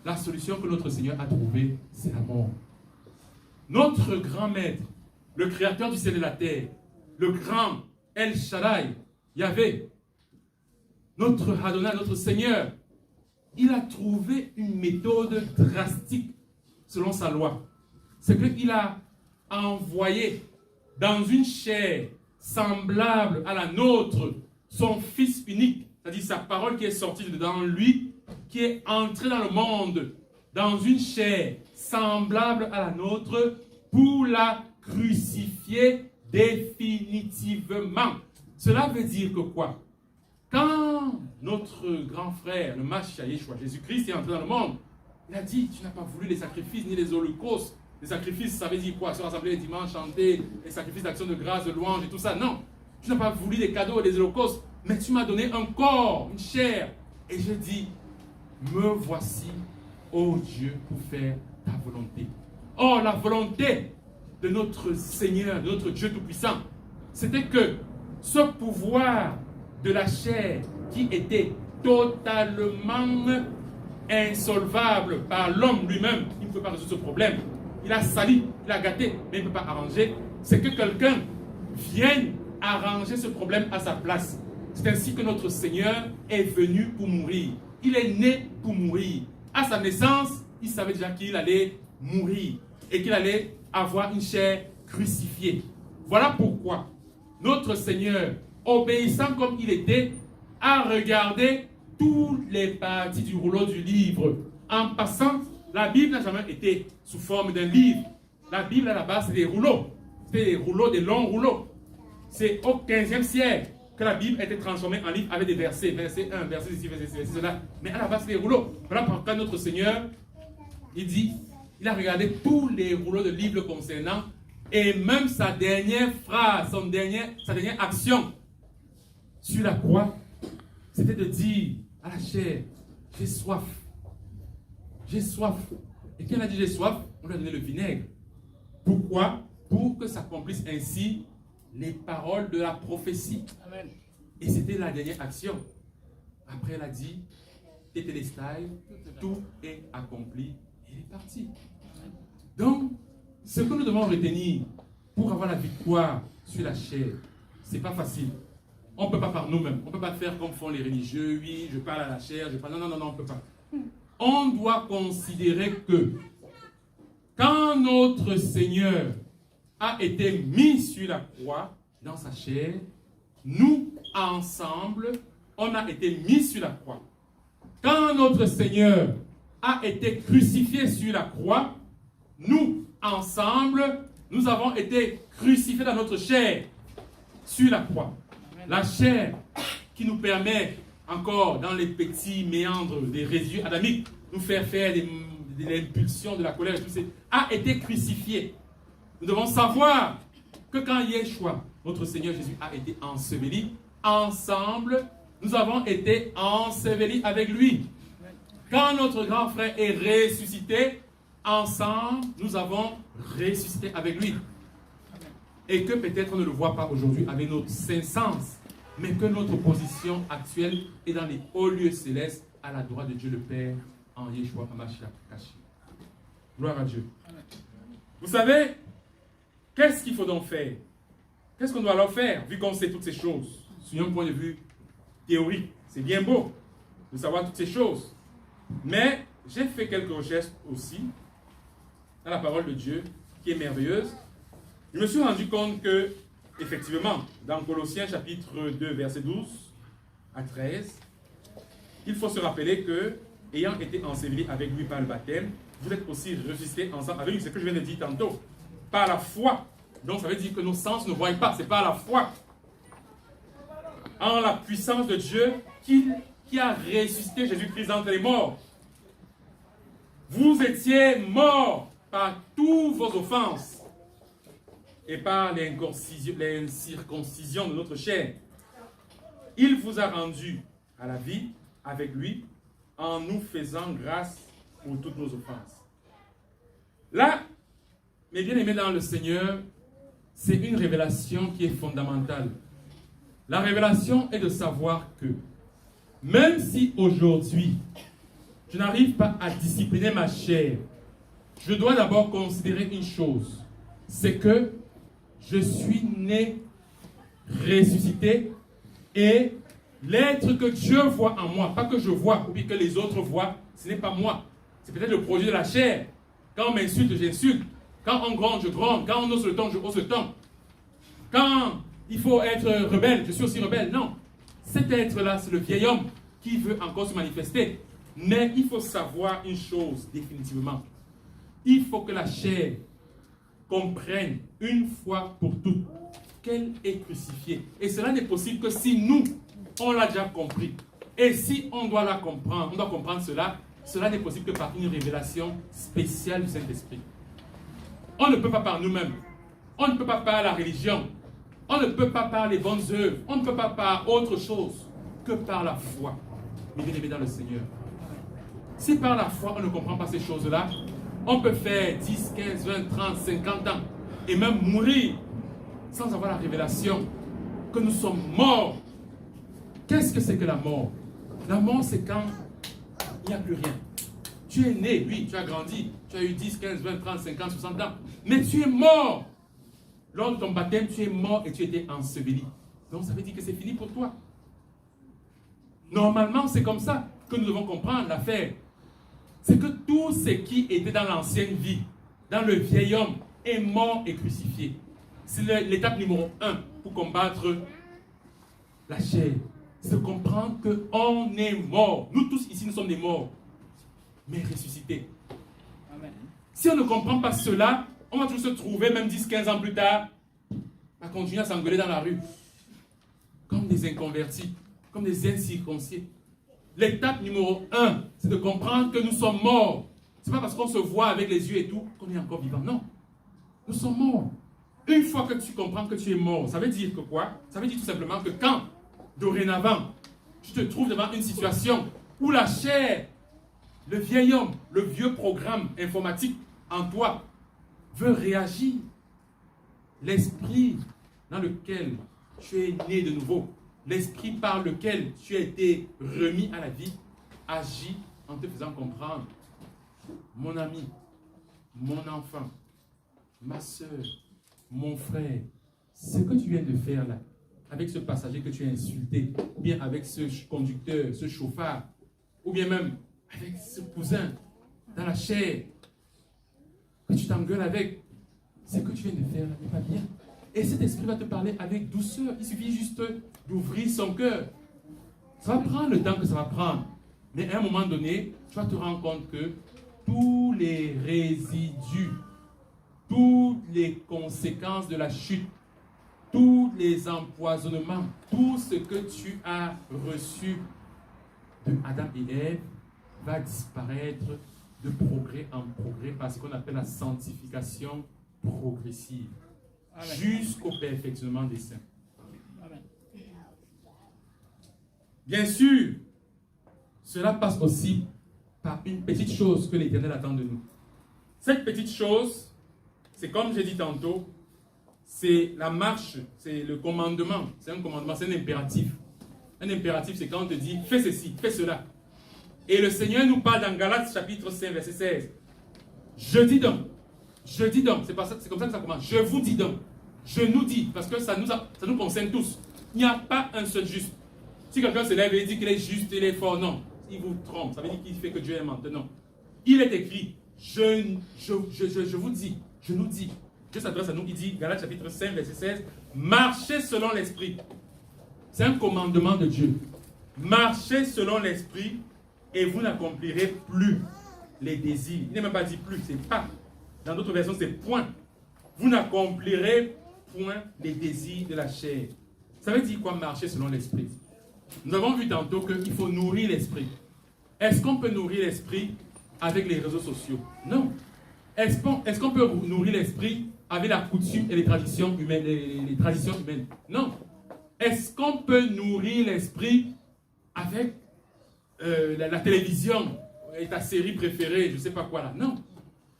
La solution que notre Seigneur a trouvée, c'est la mort. Notre grand maître, le créateur du ciel et de la terre, le grand El Shaddai, Yahvé, notre Adonai, notre Seigneur, il a trouvé une méthode drastique selon sa loi. C'est qu'il a envoyé dans une chair semblable à la nôtre son Fils unique, c'est-à-dire sa parole qui est sortie de dans lui, qui est entré dans le monde dans une chair semblable à la nôtre pour la crucifier définitivement. Cela veut dire que quoi? Quand notre grand frère, le Mashiach Yeshua, Jésus-Christ, est entré dans le monde, il a dit, tu n'as pas voulu les sacrifices ni les holocaustes. Les sacrifices, ça veut dire quoi? Se rassembler les dimanches, chanter, les sacrifices d'action de grâce, de louange et tout ça. Non, tu n'as pas voulu les cadeaux et les holocaustes, mais tu m'as donné un corps, une chair. Et je dis, me voici, ô Dieu, pour faire ta volonté. Or, la volonté de notre Seigneur, de notre Dieu Tout-Puissant, c'était que ce pouvoir de la chair qui était totalement insolvable par l'homme lui-même, il ne peut pas résoudre ce problème. Il a sali, il a gâté, mais il ne peut pas arranger. C'est que quelqu'un vienne arranger ce problème à sa place. C'est ainsi que notre Seigneur est venu pour mourir. Il est né pour mourir. À sa naissance, il savait déjà qu'il allait mourir et qu'il allait avoir une chair crucifiée. Voilà pourquoi notre Seigneur, obéissant comme il était, a regardé toutes les parties du rouleau du livre. En passant, la Bible n'a jamais été sous forme d'un livre. La Bible, à la base, c'est des rouleaux. C'est des rouleaux, des longs rouleaux. C'est au 15e siècle que la Bible a été transformée en livre avec des versets. Verset 1, verset ici, verset cela. Mais à la base, c'est des rouleaux. Voilà pourquoi notre Seigneur, il dit, il a regardé tous les rouleaux de livres concernant, et même sa dernière phrase, sa dernière action sur la croix, c'était de dire à la chair, j'ai soif. J'ai soif. Et quand il a dit j'ai soif, on lui a donné le vinaigre. Pourquoi? Pour que s'accomplissent ainsi les paroles de la prophétie. Amen. Et c'était la dernière action. Après, elle a dit, Tétélestai, tout est accompli. Et il est parti. Amen. Donc, ce que nous devons retenir pour avoir la victoire sur la chair, ce n'est pas facile. On ne peut pas par nous-mêmes. On ne peut pas faire comme font les religieux. Oui, je parle à la chair. Je parle... Non, on ne peut pas. On doit considérer que quand notre Seigneur a été mis sur la croix dans sa chair, nous, ensemble, on a été mis sur la croix. Quand notre Seigneur a été crucifié sur la croix, nous, ensemble, nous avons été crucifiés dans notre chair sur la croix. La chair qui nous permet encore dans les petits méandres des résidus adamiques, nous faire l'impulsion de la colère, a été crucifiée. Nous devons savoir que quand Yeshua, notre Seigneur Jésus, a été enseveli, ensemble, nous avons été ensevelis avec lui. Quand notre grand frère est ressuscité, ensemble, nous avons ressuscité avec lui. Et que peut-être on ne le voit pas aujourd'hui avec notre sens, mais que notre position actuelle est dans les hauts lieux célestes à la droite de Dieu le Père en Yeshua HaMashiach Kashi. Gloire à Dieu. Vous savez, qu'est-ce qu'il faut donc faire? Qu'est-ce qu'on doit alors faire, vu qu'on sait toutes ces choses? Sur un point de vue théorique, c'est bien beau de savoir toutes ces choses. Mais j'ai fait quelques recherches aussi dans la parole de Dieu, qui est merveilleuse. Je me suis rendu compte que, effectivement, dans Colossiens chapitre 2, verset 12 à 13, il faut se rappeler que, ayant été ensevelis avec lui par le baptême, vous êtes aussi ressuscités ensemble avec lui. C'est ce que je viens de dire tantôt. Par la foi. Donc ça veut dire que nos sens ne voient pas. C'est par la foi. En la puissance de Dieu qui a ressuscité Jésus-Christ entre les morts. Vous étiez morts par toutes vos offenses et par l'incirconcision de notre chair. Il vous a rendus à la vie avec lui en nous faisant grâce pour toutes nos offenses. Là, mes bien-aimés dans le Seigneur, c'est une révélation qui est fondamentale. La révélation est de savoir que même si aujourd'hui, je n'arrive pas à discipliner ma chair, je dois d'abord considérer une chose, c'est que je suis né, ressuscité, et l'être que Dieu voit en moi, pas que je vois, ou bien que les autres voient, ce n'est pas moi. C'est peut-être le projet de la chair. Quand on m'insulte, j'insulte. Quand on gronde, je gronde. Quand on hausse le ton, je hausse le ton. Quand il faut être rebelle, je suis aussi rebelle. Non. Cet être-là, c'est le vieil homme qui veut encore se manifester. Mais il faut savoir une chose définitivement. Il faut que la chair comprenne une fois pour toutes qu'elle est crucifiée. Et cela n'est possible que si nous, on l'a déjà compris. Et si on doit la comprendre, on doit comprendre cela, cela n'est possible que par une révélation spéciale du Saint-Esprit. On ne peut pas par nous-mêmes. On ne peut pas par la religion. On ne peut pas par les bonnes œuvres. On ne peut pas par autre chose que par la foi. Mais bien aimé dans le Seigneur. Si par la foi, on ne comprend pas ces choses-là, on peut faire 10, 15, 20, 30, 50 ans et même mourir sans avoir la révélation que nous sommes morts. Qu'est-ce que c'est que la mort? La mort, c'est quand il n'y a plus rien. Tu es né, oui, tu as grandi, tu as eu 10, 15, 20, 30, 50, 60 ans, mais tu es mort. Lors de ton baptême, tu es mort et tu étais enseveli. Donc ça veut dire que c'est fini pour toi. Normalement, c'est comme ça que nous devons comprendre l'affaire. C'est que tout ce qui était dans l'ancienne vie, dans le vieil homme, est mort et crucifié. C'est l'étape numéro 1 pour combattre la chair. C'est de comprendre qu'on est mort. Nous tous ici, nous sommes des morts, mais ressuscités. Amen. Si on ne comprend pas cela, on va toujours se trouver, même 10, 15 ans plus tard, à continuer à s'engueuler dans la rue. Comme des inconvertis, comme des incirconcis. L'étape numéro 1, c'est de comprendre que nous sommes morts. Ce n'est pas parce qu'on se voit avec les yeux et tout qu'on est encore vivant. Non. Nous sommes morts. Une fois que tu comprends que tu es mort, ça veut dire que quoi? Ça veut dire tout simplement que quand, dorénavant, tu te trouves devant une situation où la chair, le vieil homme, le vieux programme informatique en toi veut réagir, l'esprit dans lequel tu es né de nouveau, l'esprit par lequel tu as été remis à la vie, agit en te faisant comprendre, mon ami, mon enfant, ma soeur, mon frère, ce que tu viens de faire là, avec ce passager que tu as insulté, ou bien avec ce conducteur, ce chauffard, ou bien même avec ce cousin dans la chair, que tu t'engueules avec, ce que tu viens de faire là n'est pas bien. Et cet esprit va te parler avec douceur. Il suffit juste d'ouvrir son cœur. Ça va prendre le temps que ça va prendre. Mais à un moment donné, tu vas te rendre compte que tous les résidus, toutes les conséquences de la chute, tous les empoisonnements, tout ce que tu as reçu de Adam et Ève va disparaître de progrès en progrès par ce qu'on appelle la sanctification progressive. Jusqu'au perfectionnement des saints. Amen. Bien sûr, cela passe aussi par une petite chose que l'Éternel attend de nous. Cette petite chose, c'est comme j'ai dit tantôt, c'est la marche, c'est le commandement. C'est un commandement, c'est un impératif. Un impératif, c'est quand on te dit, fais ceci, fais cela. Et le Seigneur nous parle dans Galates chapitre 5, verset 16. Je dis donc, c'est comme ça que ça commence. Je vous dis donc, je nous dis, parce que ça nous concerne tous. Il n'y a pas un seul juste. Si quelqu'un se lève et dit qu'il est juste, il est fort, non. Il vous trompe, ça veut dire qu'il fait que Dieu est menteur. Non. Il est écrit, je vous dis, je nous dis. Dieu s'adresse à nous, il dit, Galates chapitre 5, verset 16, marchez selon l'esprit. C'est un commandement de Dieu. Marchez selon l'esprit et vous n'accomplirez plus les désirs. Il n'est même pas dit plus, c'est pas. Dans d'autres versions, c'est point. Vous n'accomplirez point les désirs de la chair. Ça veut dire quoi marcher selon l'esprit? Nous avons vu tantôt qu'il faut nourrir l'esprit. Est-ce qu'on peut nourrir l'esprit avec les réseaux sociaux? Non. Est-ce qu'on peut nourrir l'esprit avec la coutume et les traditions humaines? Les traditions humaines? Non. Est-ce qu'on peut nourrir l'esprit avec la télévision et ta série préférée, je ne sais pas quoi là? Non.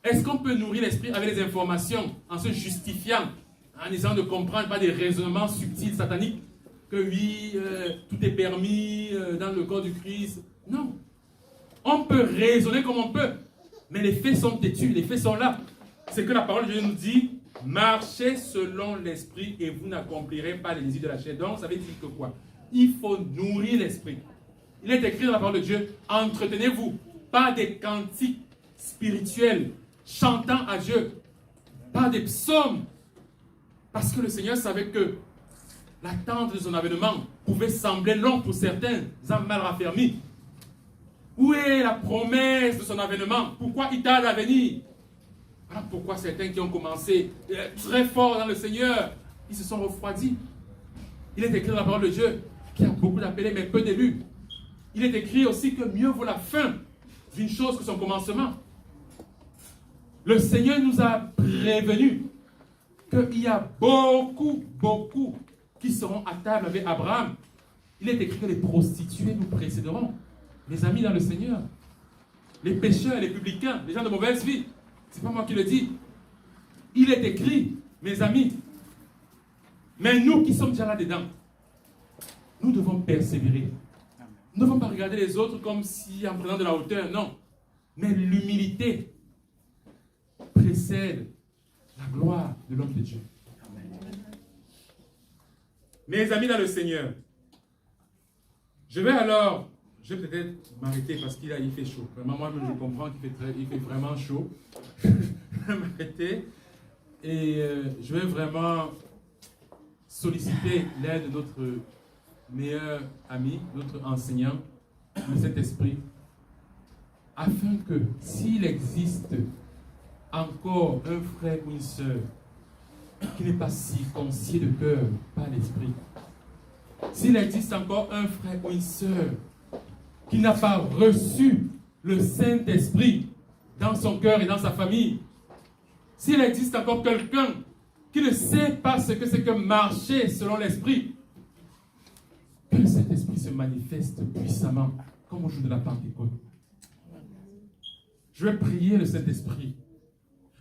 Est-ce qu'on peut nourrir l'esprit avec les informations en se justifiant, en essayant de comprendre par des raisonnements subtils, sataniques, que oui, tout est permis dans le corps du Christ? Non. On peut raisonner comme on peut, mais les faits sont têtus, les faits sont là. C'est que la parole de Dieu nous dit, marchez selon l'esprit et vous n'accomplirez pas les désirs de la chair. Donc, ça veut dire que quoi? Il faut nourrir l'esprit. Il est écrit dans la parole de Dieu, entretenez-vous par des cantiques spirituels, chantant à Dieu, par des psaumes, parce que le Seigneur savait que l'attente de son avènement pouvait sembler long pour certains, âmes mal raffermis. Où est la promesse de son avènement? Pourquoi il tarde à venir? Voilà pourquoi certains qui ont commencé très fort dans le Seigneur, ils se sont refroidis. Il est écrit dans la parole de Dieu qu'il y a beaucoup d'appelés mais peu d'élus. Il est écrit aussi que mieux vaut la fin d'une chose que son commencement. Le Seigneur nous a prévenu qu'il y a beaucoup qui seront à table avec Abraham. Il est écrit que les prostituées nous précéderont. Les amis dans le Seigneur. les pécheurs, les publicains, les gens de mauvaise vie. Ce n'est pas moi qui le dis. Il est écrit, mes amis. Mais nous qui sommes déjà là-dedans, nous devons persévérer. Nous ne devons pas regarder les autres comme si en prenant de la hauteur, non. Mais l'humilité précède la gloire de l'homme de Dieu. Mes amis dans le Seigneur, je vais peut-être m'arrêter parce qu'il fait chaud. Vraiment, moi, je comprends qu'il fait vraiment chaud. Je vais m'arrêter et je vais vraiment solliciter l'aide de notre meilleur ami, notre enseignant, le Saint-Esprit, afin que s'il existe encore un frère ou une sœur qui n'est pas circoncis de cœur par l'Esprit, s'il existe encore un frère ou une sœur qui n'a pas reçu le Saint-Esprit dans son cœur et dans sa famille, s'il existe encore quelqu'un qui ne sait pas ce que c'est que marcher selon l'Esprit, que le Saint-Esprit se manifeste puissamment comme au jour de la Pentecôte. Je vais prier le Saint-Esprit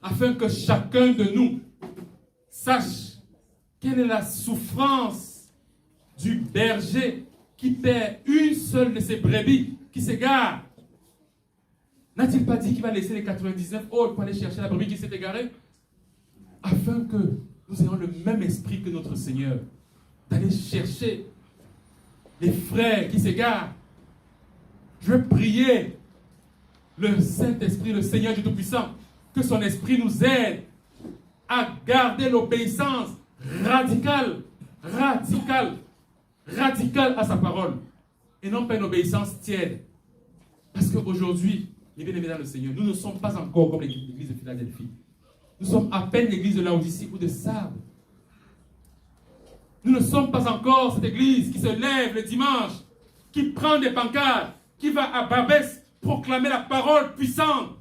afin que chacun de nous sache quelle est la souffrance du berger qui perd une seule de ses brebis, qui s'égare. N'a-t-il pas dit qu'il va laisser les 99 autres pour aller chercher la brebis qui s'est égarée? Afin que nous ayons le même esprit que notre Seigneur, d'aller chercher les frères qui s'égarent. Je veux prier le Saint-Esprit, le Seigneur Dieu Tout-Puissant, que son esprit nous aide à garder l'obéissance radicale à sa parole, et non pas une obéissance tiède. Parce qu'aujourd'hui, mes bien-aimés dans le Seigneur, nous ne sommes pas encore comme l'église de Philadelphie. Nous sommes à peine l'église de Laodicée ou de Sardes. Nous ne sommes pas encore cette église qui se lève le dimanche, qui prend des pancartes, qui va à Barbès proclamer la parole puissante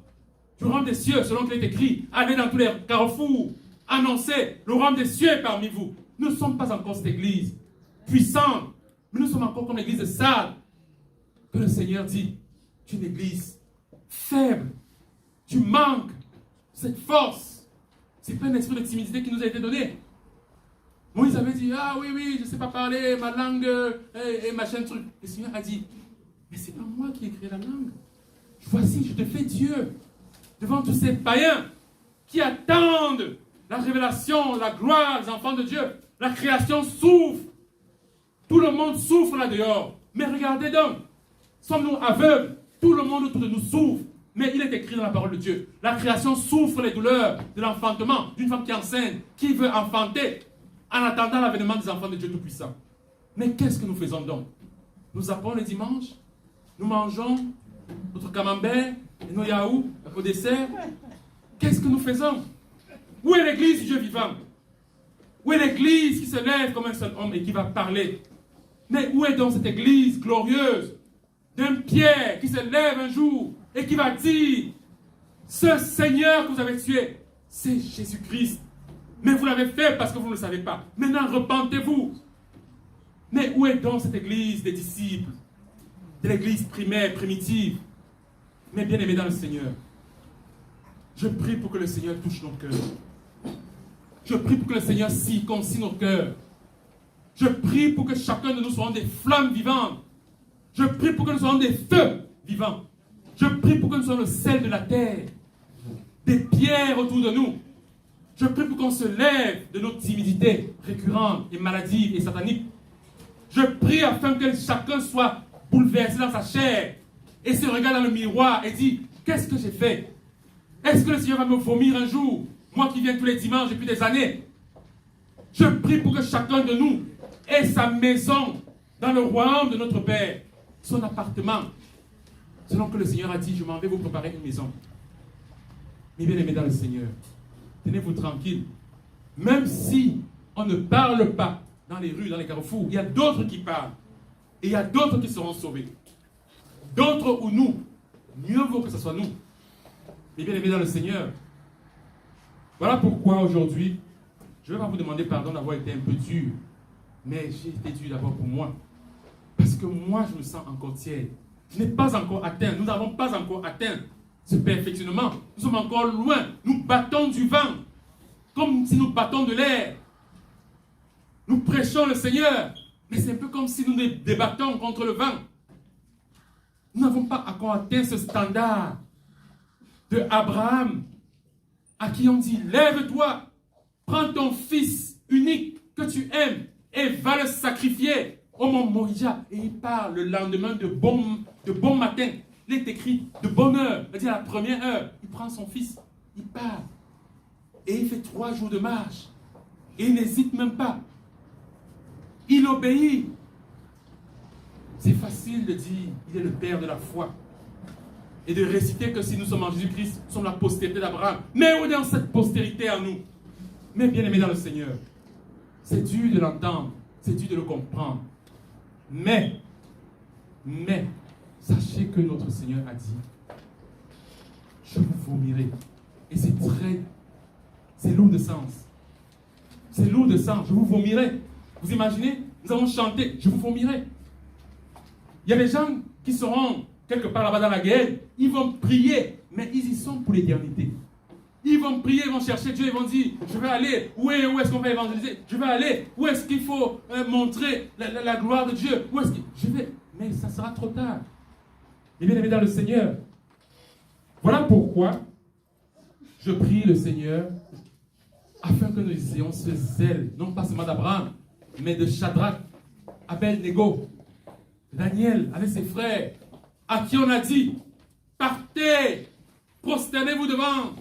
du royaume des cieux, selon qu'il est écrit. Allez dans tous les carrefours, annoncez le royaume des cieux est parmi vous. Nous ne sommes pas encore cette église puissante, mais nous sommes encore comme l'église de Sardes, que le Seigneur dit, tu es une église faible, tu manques cette force. Ce n'est pas un esprit de timidité qui nous a été donné. Moïse avait dit, ah oui, je ne sais pas parler, ma langue et machin truc. Le Seigneur a dit, mais ce n'est pas moi qui ai créé la langue. Voici, je te fais Dieu devant tous ces païens qui attendent la révélation, la gloire des enfants de Dieu. La création souffre. Tout le monde souffre là dehors. Mais regardez donc, sommes-nous aveugles? Tout le monde autour de nous souffre. Mais il est écrit dans la parole de Dieu. La création souffre les douleurs de l'enfantement, d'une femme qui est enceinte, qui veut enfanter, en attendant l'avènement des enfants de Dieu Tout-Puissant. Mais qu'est-ce que nous faisons donc? Nous apprenons le dimanche, nous mangeons notre camembert et nos yaourts au dessert. Qu'est-ce que nous faisons? Où est l'église du Dieu vivant? Où est l'église qui se lève comme un seul homme et qui va parler? Mais où est donc cette église glorieuse d'un Pierre qui se lève un jour et qui va dire, ce Seigneur que vous avez tué, c'est Jésus-Christ. Mais vous l'avez fait parce que vous ne le savez pas. Maintenant, repentez-vous. Mais où est donc cette église des disciples, de l'église primaire, primitive? Mais bien aimés dans le Seigneur, je prie pour que le Seigneur touche nos cœurs. Je prie pour que le Seigneur circoncis nos cœurs. Je prie pour que chacun de nous soit des flammes vivantes. Je prie pour que nous soyons des feux vivants. Je prie pour que nous soyons le sel de la terre. Des pierres autour de nous. Je prie pour qu'on se lève de notre timidité récurrente et maladive et satanique. Je prie afin que chacun soit bouleversé dans sa chair et se regarde dans le miroir et dit, qu'est-ce que j'ai fait? Est-ce que le Seigneur va me vomir un jour? Moi qui viens tous les dimanches depuis des années. Je prie pour que chacun de nous ait sa maison dans le royaume de notre Père, son appartement. Selon que le Seigneur a dit, je m'en vais vous préparer une maison. Mais bien aimés dans le Seigneur, tenez-vous tranquille. Même si on ne parle pas dans les rues, dans les carrefours, il y a d'autres qui parlent. Et il y a d'autres qui seront sauvés. D'autres ou nous. Mieux vaut que ce soit nous. Mais bien aimés dans le Seigneur, voilà pourquoi aujourd'hui, je ne vais pas vous demander pardon d'avoir été un peu dur. Mais j'ai été dur d'abord pour moi. Parce que moi, je me sens encore tiède. n'est pas encore atteint. Nous n'avons pas encore atteint ce perfectionnement. Nous sommes encore loin. Nous battons du vent, comme si nous battons de l'air. Nous prêchons le Seigneur, mais c'est un peu comme si nous nous débattons contre le vent. Nous n'avons pas encore atteint ce standard de Abraham, à qui on dit, lève-toi, prends ton fils unique que tu aimes et va le sacrifier au mont Moria. Et il part le lendemain de bon matin. Il est écrit de bonne heure, c'est-à-dire à la première heure. Il prend son fils, il part. Et il fait 3 jours de marche. Et il n'hésite même pas. Il obéit. C'est facile de dire, il est le père de la foi. Et de réciter que si nous sommes en Jésus-Christ, nous sommes la postérité d'Abraham. Mais où est dans cette postérité à nous? Mais bien aimés dans le Seigneur, c'est dur de l'entendre, c'est dur de le comprendre. Mais, sachez que notre Seigneur a dit, je vous vomirai. Et c'est lourd de sens. C'est lourd de sens, je vous vomirai. Vous imaginez, nous avons chanté, je vous vomirai. Il y a des gens qui seront quelque part là-bas dans la guerre, ils vont prier, mais ils y sont pour l'éternité. Ils vont prier, ils vont chercher Dieu, ils vont dire, je vais aller, où est-ce qu'on va évangéliser? Je vais aller, où est-ce qu'il faut montrer la gloire de Dieu? Où est-ce que je vais? Mais ça sera trop tard. Et bien aimé dans le Seigneur, voilà pourquoi je prie le Seigneur afin que nous ayons ce zèle, non pas seulement d'Abraham, mais de Shadrach, Abed-Nego, Daniel avec ses frères, à qui on a dit, partez, prosternez-vous devant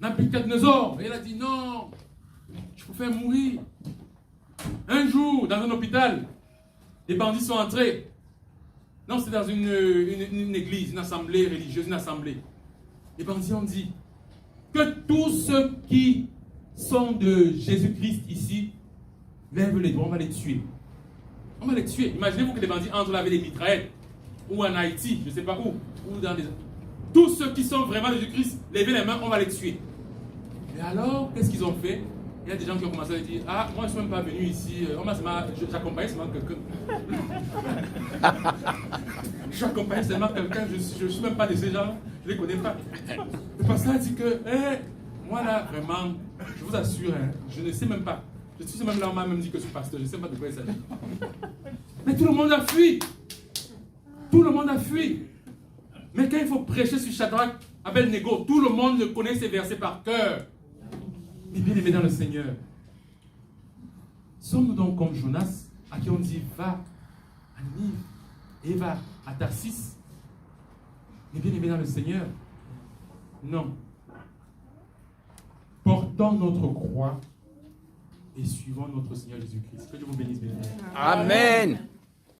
Nabucodonosor. Et il a dit, non, je préfère mourir. Un jour, dans un hôpital, les bandits sont entrés. Non, c'était dans une église, une assemblée religieuse, une assemblée. Les bandits ont dit, que tous ceux qui sont de Jésus-Christ ici, lèvent les doigts, on va les tuer. On va les tuer. Imaginez-vous que les bandits entrent là avec des mitraillettes, ou en Haïti, je ne sais pas où, ou dans les... Tous ceux qui sont vraiment de Jésus-Christ, levez les mains, on va les tuer. Et alors, qu'est-ce qu'ils ont fait? Il y a des gens qui ont commencé à dire, ah, moi je ne suis même pas venu ici, j'accompagne seulement quelqu'un. J'accompagne seulement quelqu'un, je ne suis même pas de ces gens, je ne les connais pas. Le pasteur a dit que, moi là, vraiment, je vous assure, je ne sais même pas. Je suis même là, on m'a même dit que je suis pasteur, je ne sais pas de quoi il s'agit. Mais tout le monde a fui. Tout le monde a fui. Mais quand il faut prêcher sur Shadrach, Abed-Nego, tout le monde connaît ces versets par cœur. Mais bien aimé dans le Seigneur, sommes-nous donc comme Jonas, à qui on dit va à Ninive et va à Tarsis? Mais bien aimé dans le Seigneur, non. Portons notre croix et suivons notre Seigneur Jésus-Christ. Que Dieu vous bénisse. Amen.